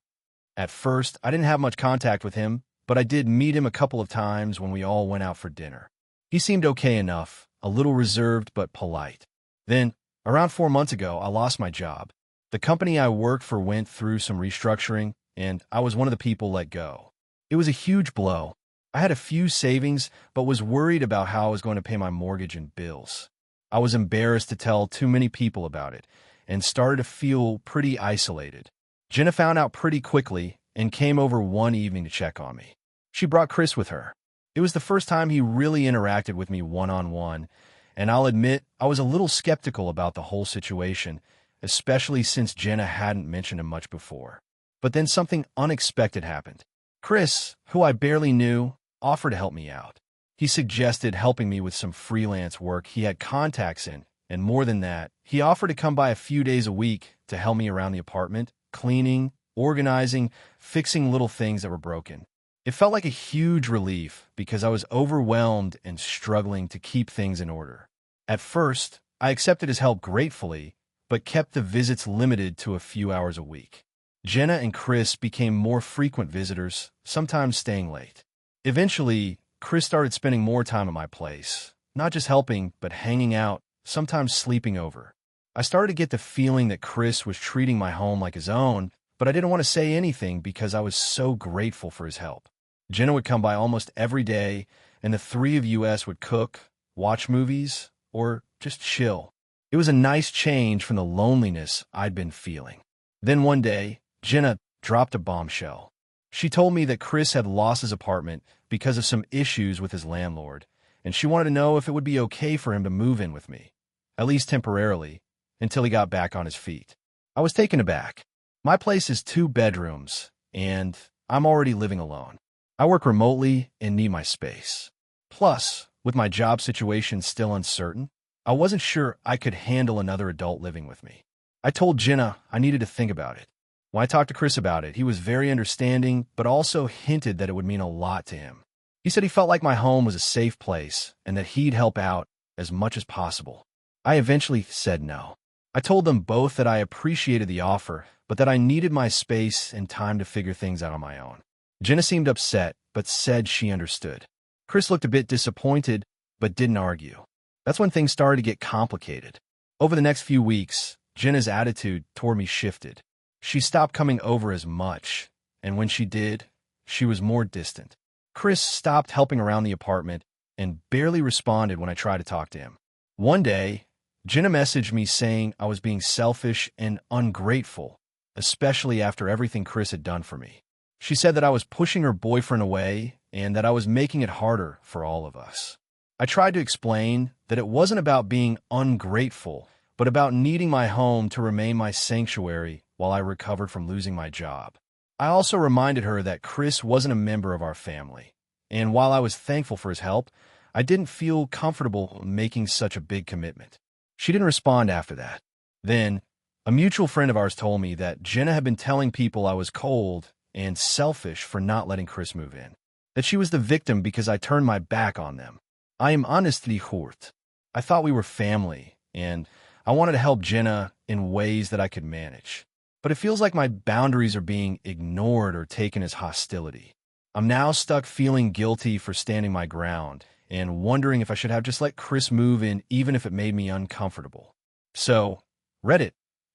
At first, I didn't have much contact with him, but I did meet him a couple of times when we all went out for dinner. He seemed okay enough, a little reserved but polite. Then, around 4 months ago, I lost my job. The company I worked for went through some restructuring, and I was one of the people let go. It was a huge blow. I had a few savings, but was worried about how I was going to pay my mortgage and bills. I was embarrassed to tell too many people about it, and started to feel pretty isolated. Jenna found out pretty quickly and came over one evening to check on me. She brought Chris with her. It was the first time he really interacted with me one-on-one, and I'll admit I was a little skeptical about the whole situation, especially since Jenna hadn't mentioned him much before. But then something unexpected happened. Chris, who I barely knew, offered to help me out. He suggested helping me with some freelance work he had contacts in, and more than that, he offered to come by a few days a week to help me around the apartment, cleaning, organizing, fixing little things that were broken. It felt like a huge relief because I was overwhelmed and struggling to keep things in order. At first, I accepted his help gratefully, but kept the visits limited to a few hours a week. Jenna and Chris became more frequent visitors, sometimes staying late. Eventually, Chris started spending more time at my place, not just helping, but hanging out, sometimes sleeping over. I started to get the feeling that Chris was treating my home like his own, but I didn't want to say anything because I was so grateful for his help. Jenna would come by almost every day, and the three of us would cook, watch movies, or just chill. It was a nice change from the loneliness I'd been feeling. Then one day, Jenna dropped a bombshell. She told me that Chris had lost his apartment because of some issues with his landlord, and she wanted to know if it would be okay for him to move in with me, at least temporarily, until he got back on his feet. I was taken aback. My place is 2 bedrooms, and I'm already living alone. I work remotely and need my space. Plus, with my job situation still uncertain, I wasn't sure I could handle another adult living with me. I told Jenna I needed to think about it. When I talked to Chris about it, he was very understanding, but also hinted that it would mean a lot to him. He said he felt like my home was a safe place and that he'd help out as much as possible. I eventually said no. I told them both that I appreciated the offer, but that I needed my space and time to figure things out on my own. Jenna seemed upset, but said she understood. Chris looked a bit disappointed, but didn't argue. That's when things started to get complicated. Over the next few weeks, Jenna's attitude toward me shifted. She stopped coming over as much, and when she did, she was more distant. Chris stopped helping around the apartment and barely responded when I tried to talk to him. One day, Jenna messaged me saying I was being selfish and ungrateful, especially after everything Chris had done for me. She said that I was pushing her boyfriend away and that I was making it harder for all of us. I tried to explain that it wasn't about being ungrateful, but about needing my home to remain my sanctuary while I recovered from losing my job. I also reminded her that Chris wasn't a member of our family, and while I was thankful for his help, I didn't feel comfortable making such a big commitment. She didn't respond after that. Then, a mutual friend of ours told me that Jenna had been telling people I was cold and selfish for not letting Chris move in, that she was the victim because I turned my back on them. I am honestly hurt. I thought we were family, and I wanted to help Jenna in ways that I could manage. But it feels like my boundaries are being ignored or taken as hostility. I'm now stuck feeling guilty for standing my ground and wondering if I should have just let Chris move in even if it made me uncomfortable. So, Reddit,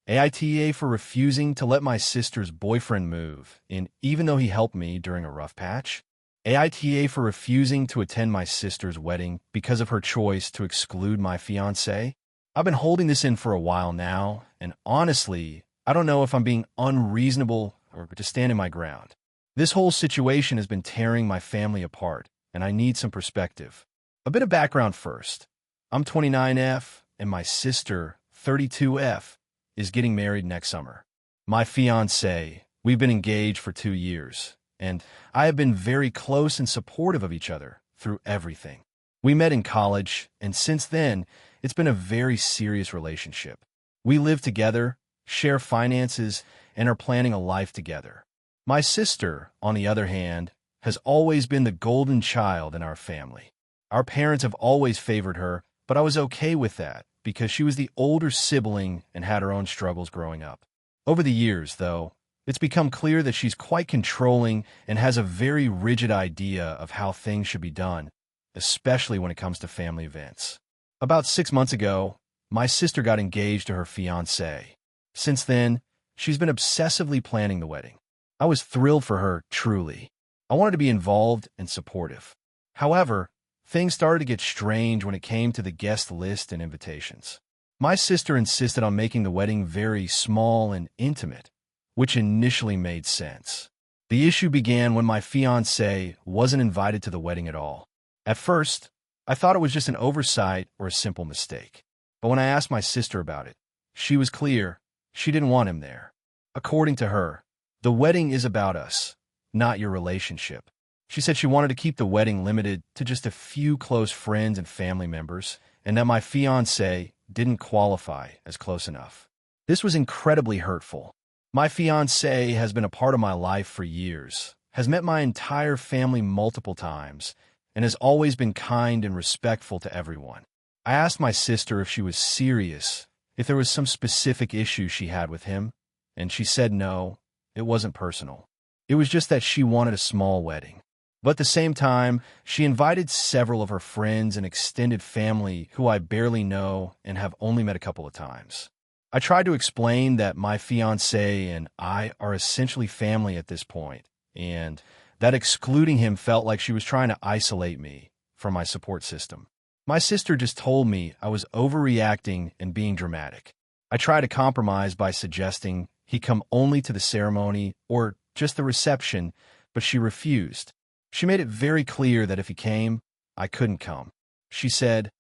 AITA for refusing to let my sister's boyfriend move in even though he helped me during a rough patch. AITA for refusing to attend my sister's wedding because of her choice to exclude my fiancé. I've been holding this in for a while now, and honestly, I don't know if I'm being unreasonable or just standing my ground. This whole situation has been tearing my family apart, and I need some perspective. A bit of background first. I'm 29F, and my sister, 32F, is getting married next summer. My fiancé, we've been engaged for 2 years, and I have been very close and supportive of each other through everything. We met in college, and since then, it's been a very serious relationship. We live together, share finances, and are planning a life together. My sister, on the other hand, has always been the golden child in our family. Our parents have always favored her, but I was okay with that because she was the older sibling and had her own struggles growing up. Over the years, though, It's become clear that she's quite controlling and has a very rigid idea of how things should be done, especially when it comes to family events. About 6 months ago, my sister got engaged to her fiancé. Since then, she's been obsessively planning the wedding. I was thrilled for her, truly. I wanted to be involved and supportive. However, things started to get strange when it came to the guest list and invitations. My sister insisted on making the wedding very small and intimate, which initially made sense. The issue began when my fiancé wasn't invited to the wedding at all. At first, I thought it was just an oversight or a simple mistake. But when I asked my sister about it, she was clear. She didn't want him there. According to her, the wedding is about us, not your relationship. She said she wanted to keep the wedding limited to just a few close friends and family members, and that my fiancé didn't qualify as close enough. This was incredibly hurtful. My fiancé has been a part of my life for years, has met my entire family multiple times, and has always been kind and respectful to everyone. I asked my sister if she was serious, if there was some specific issue she had with him, and she said no, it wasn't personal. It was just that she wanted a small wedding. But at the same time, she invited several of her friends and extended family who I barely know and have only met a couple of times. I tried to explain that my fiancé and I are essentially family at this point, and that excluding him felt like she was trying to isolate me from my support system. My sister just told me I was overreacting and being dramatic. I tried to compromise by suggesting he come only to the ceremony or just the reception, but she refused. She made it very clear that if he came, I couldn't come. She said,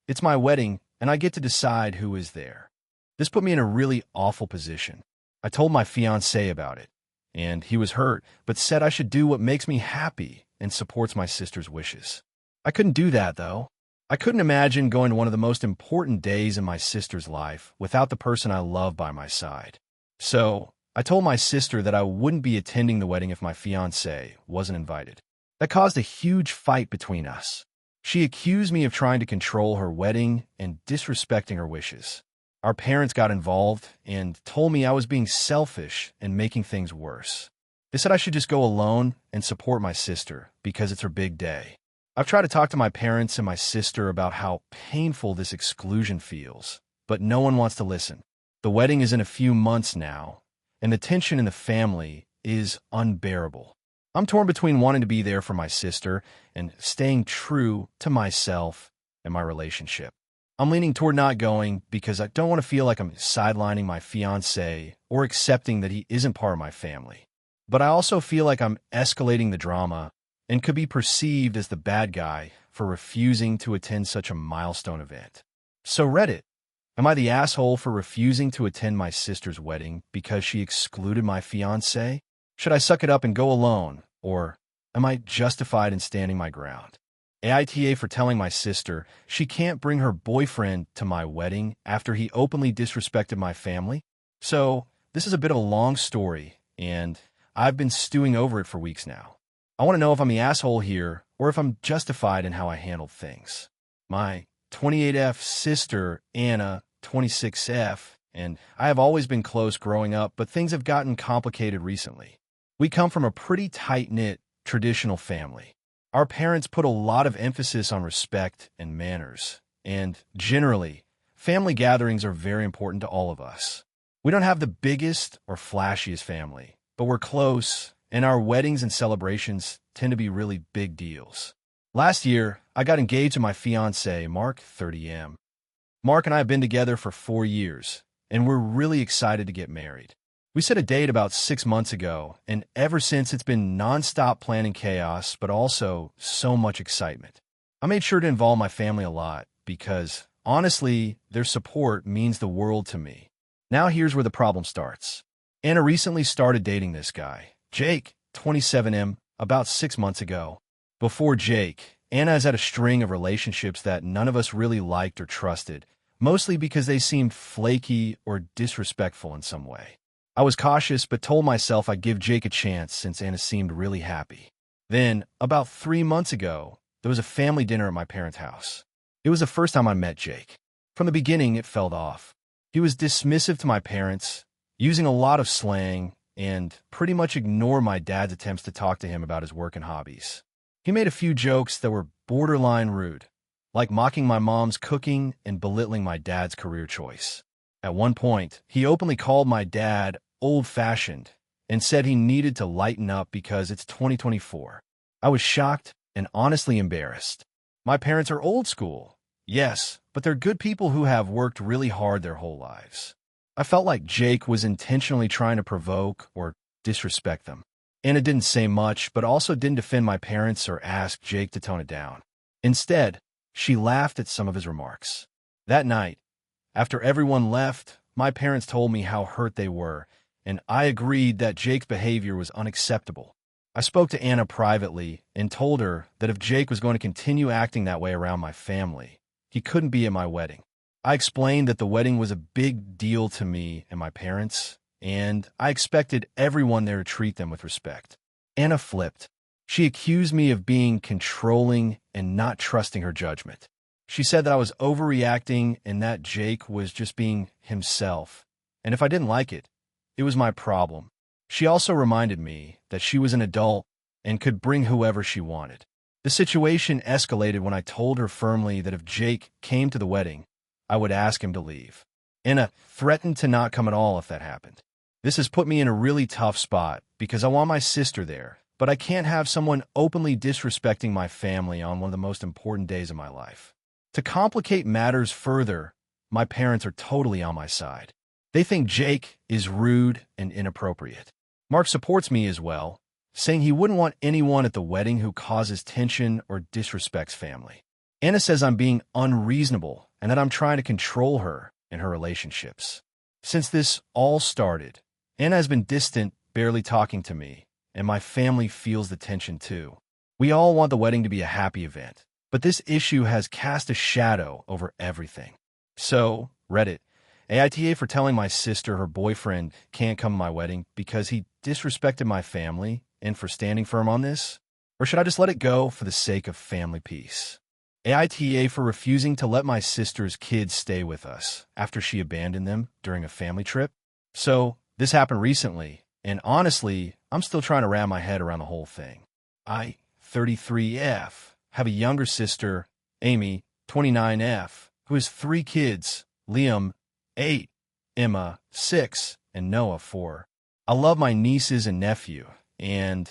"It's my wedding, and I get to decide who is there." This put me in a really awful position. I told my fiancé about it, and he was hurt, but said I should do what makes me happy and supports my sister's wishes. I couldn't do that, though. I couldn't imagine going to one of the most important days in my sister's life without the person I love by my side. So I told my sister that I wouldn't be attending the wedding if my fiancé wasn't invited. That caused a huge fight between us. She accused me of trying to control her wedding and disrespecting her wishes. Our parents got involved and told me I was being selfish and making things worse. They said I should just go alone and support my sister because it's her big day. I've tried to talk to my parents and my sister about how painful this exclusion feels, but no one wants to listen. The wedding is in a few months now, and the tension in the family is unbearable. I'm torn between wanting to be there for my sister and staying true to myself and my relationship. I'm leaning toward not going because I don't want to feel like I'm sidelining my fiancé or accepting that he isn't part of my family. But I also feel like I'm escalating the drama and could be perceived as the bad guy for refusing to attend such a milestone event. So Reddit, am I the asshole for refusing to attend my sister's wedding because she excluded my fiancé? Should I suck it up and go alone, or am I justified in standing my ground? AITA for telling my sister she can't bring her boyfriend to my wedding after he openly disrespected my family? So this is a bit of a long story, and I've been stewing over it for weeks now. I want to know if I'm the asshole here or if I'm justified in how I handled things. My 28F sister, Anna, 26F, and I have always been close growing up, but things have gotten complicated recently. We come from a pretty tight-knit, traditional family. Our parents put a lot of emphasis on respect and manners, and generally, family gatherings are very important to all of us. We don't have the biggest or flashiest family, but we're close, and our weddings and celebrations tend to be really big deals. Last year, I got engaged to my fiancé, Mark, 30M. Mark and I have been together for 4 years, and we're really excited to get married. We set a date about 6 months ago, and ever since it's been nonstop planning chaos, but also so much excitement. I made sure to involve my family a lot because, honestly, their support means the world to me. Now here's where the problem starts. Anna recently started dating this guy, Jake, 27M, about 6 months ago. Before Jake, Anna has had a string of relationships that none of us really liked or trusted, mostly because they seemed flaky or disrespectful in some way. I was cautious, but told myself I'd give Jake a chance since Anna seemed really happy. Then, about 3 months ago, there was a family dinner at my parents' house. It was the first time I met Jake. From the beginning, it felt off. He was dismissive to my parents, using a lot of slang, and pretty much ignore my dad's attempts to talk to him about his work and hobbies. He made a few jokes that were borderline rude, like mocking my mom's cooking and belittling my dad's career choice. At one point, he openly called my dad old-fashioned and said he needed to lighten up because it's 2024. I was shocked and honestly embarrassed. My parents are old school, yes, but they're good people who have worked really hard their whole lives. I felt like Jake was intentionally trying to provoke or disrespect them. Anna didn't say much, but also didn't defend my parents or ask Jake to tone it down. Instead, she laughed at some of his remarks. That night, after everyone left, my parents told me how hurt they were, and I agreed that Jake's behavior was unacceptable. I spoke to Anna privately and told her that if Jake was going to continue acting that way around my family, he couldn't be at my wedding. I explained that the wedding was a big deal to me and my parents, and I expected everyone there to treat them with respect. Anna flipped. She accused me of being controlling and not trusting her judgment. She said that I was overreacting and that Jake was just being himself, and if I didn't like it, it was my problem. She also reminded me that she was an adult and could bring whoever she wanted. The situation escalated when I told her firmly that if Jake came to the wedding, I would ask him to leave. Anna threatened to not come at all if that happened. This has put me in a really tough spot because I want my sister there, but I can't have someone openly disrespecting my family on one of the most important days of my life. To complicate matters further, my parents are totally on my side. They think Jake is rude and inappropriate. Mark supports me as well, saying he wouldn't want anyone at the wedding who causes tension or disrespects family. Anna says I'm being unreasonable and that I'm trying to control her and her relationships. Since this all started, Anna has been distant, barely talking to me, and my family feels the tension too. We all want the wedding to be a happy event, but this issue has cast a shadow over everything. So, Reddit, AITA for telling my sister her boyfriend can't come to my wedding because he disrespected my family and for standing firm on this? Or should I just let it go for the sake of family peace? AITA for refusing to let my sister's kids stay with us after she abandoned them during a family trip? So, this happened recently, and honestly, I'm still trying to wrap my head around the whole thing. I, 33F, have a younger sister, Amy, 29F, who has 3 kids, Liam, 8, Emma, 6, and Noah, 4. I love my nieces and nephew, and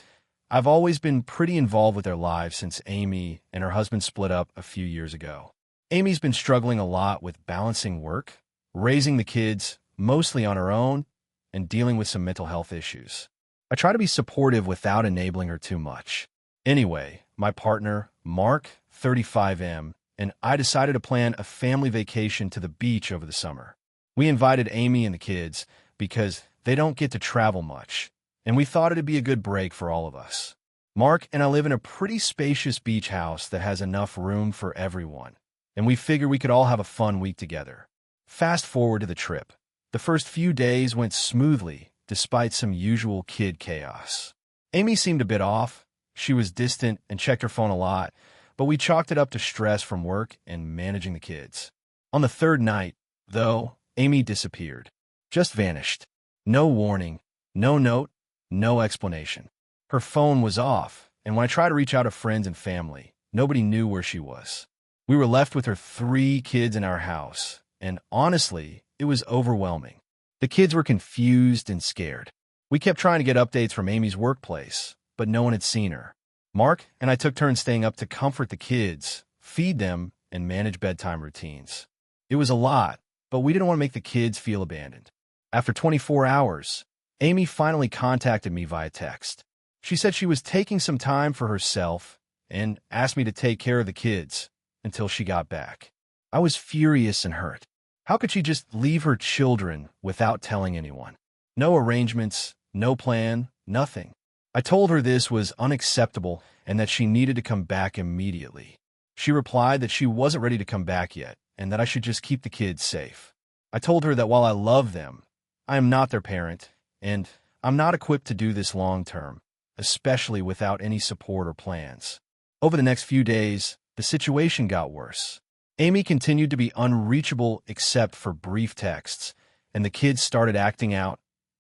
I've always been pretty involved with their lives since Amy and her husband split up a few years ago. Amy's been struggling a lot with balancing work, raising the kids mostly on her own, and dealing with some mental health issues. I try to be supportive without enabling her too much. Anyway, my partner, Mark, 35M, and I decided to plan a family vacation to the beach over the summer. We invited Amy and the kids because they don't get to travel much, and we thought it'd be a good break for all of us. Mark and I live in a pretty spacious beach house that has enough room for everyone, and we figured we could all have a fun week together. Fast forward to the trip. The first few days went smoothly, despite some usual kid chaos. Amy seemed a bit off. She was distant and checked her phone a lot, but we chalked it up to stress from work and managing the kids. On the third night, though, Amy disappeared. Just vanished. No warning, no note, no explanation. Her phone was off, and when I tried to reach out to friends and family, nobody knew where she was. We were left with her 3 kids in our house, and honestly, it was overwhelming. The kids were confused and scared. We kept trying to get updates from Amy's workplace, but no one had seen her. Mark and I took turns staying up to comfort the kids, feed them, and manage bedtime routines. It was a lot, but we didn't want to make the kids feel abandoned. After 24 hours, Amy finally contacted me via text. She said she was taking some time for herself and asked me to take care of the kids until she got back. I was furious and hurt. How could she just leave her children without telling anyone? No arrangements, no plan, nothing. I told her this was unacceptable and that she needed to come back immediately. She replied that she wasn't ready to come back yet and that I should just keep the kids safe. I told her that while I love them, I am not their parent, and I'm not equipped to do this long term, especially without any support or plans. Over the next few days, the situation got worse. Amy continued to be unreachable except for brief texts, and the kids started acting out,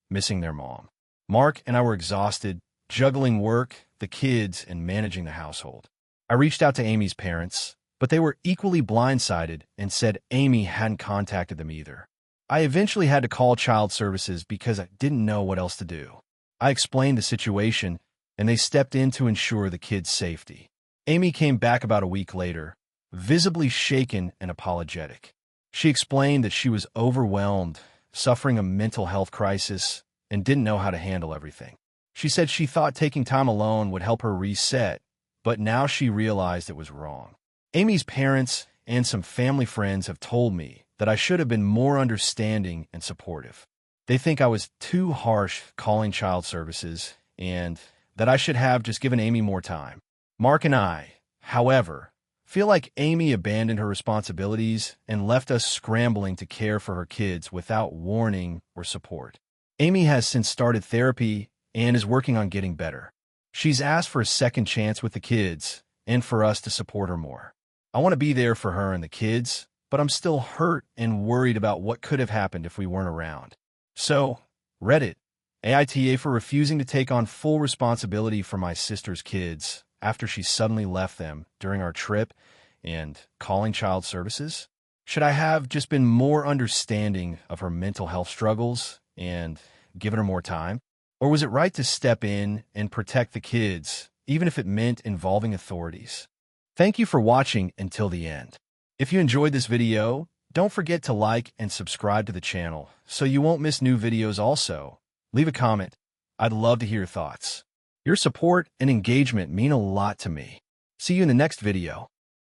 missing their mom. Mark and I were exhausted, juggling work, the kids, and managing the household. I reached out to Amy's parents, but they were equally blindsided and said Amy hadn't contacted them either. I eventually had to call child services because I didn't know what else to do. I explained the situation, and they stepped in to ensure the kids' safety. Amy came back about a week later, visibly shaken and apologetic. She explained that she was overwhelmed, suffering a mental health crisis, and didn't know how to handle everything. She said she thought taking time alone would help her reset, but now she realized it was wrong. Amy's parents and some family friends have told me that I should have been more understanding and supportive. They think I was too harsh calling child services and that I should have just given Amy more time. Mark and I, however, feel like Amy abandoned her responsibilities and left us scrambling to care for her kids without warning or support. Amy has since started therapy and is working on getting better. She's asked for a second chance with the kids and for us to support her more. I want to be there for her and the kids, but I'm still hurt and worried about what could have happened if we weren't around. So, Reddit, AITA for refusing to take on full responsibility for my sister's kids after she suddenly left them during our trip, and calling child services? Should I have just been more understanding of her mental health struggles and given her more time? Or was it right to step in and protect the kids, even if it meant involving authorities? Thank you for watching until the end. If you enjoyed this video, don't forget to like and subscribe to the channel so you won't miss new videos also. Leave a comment. I'd love to hear your thoughts. Your support and engagement mean a lot to me. See you in the next video.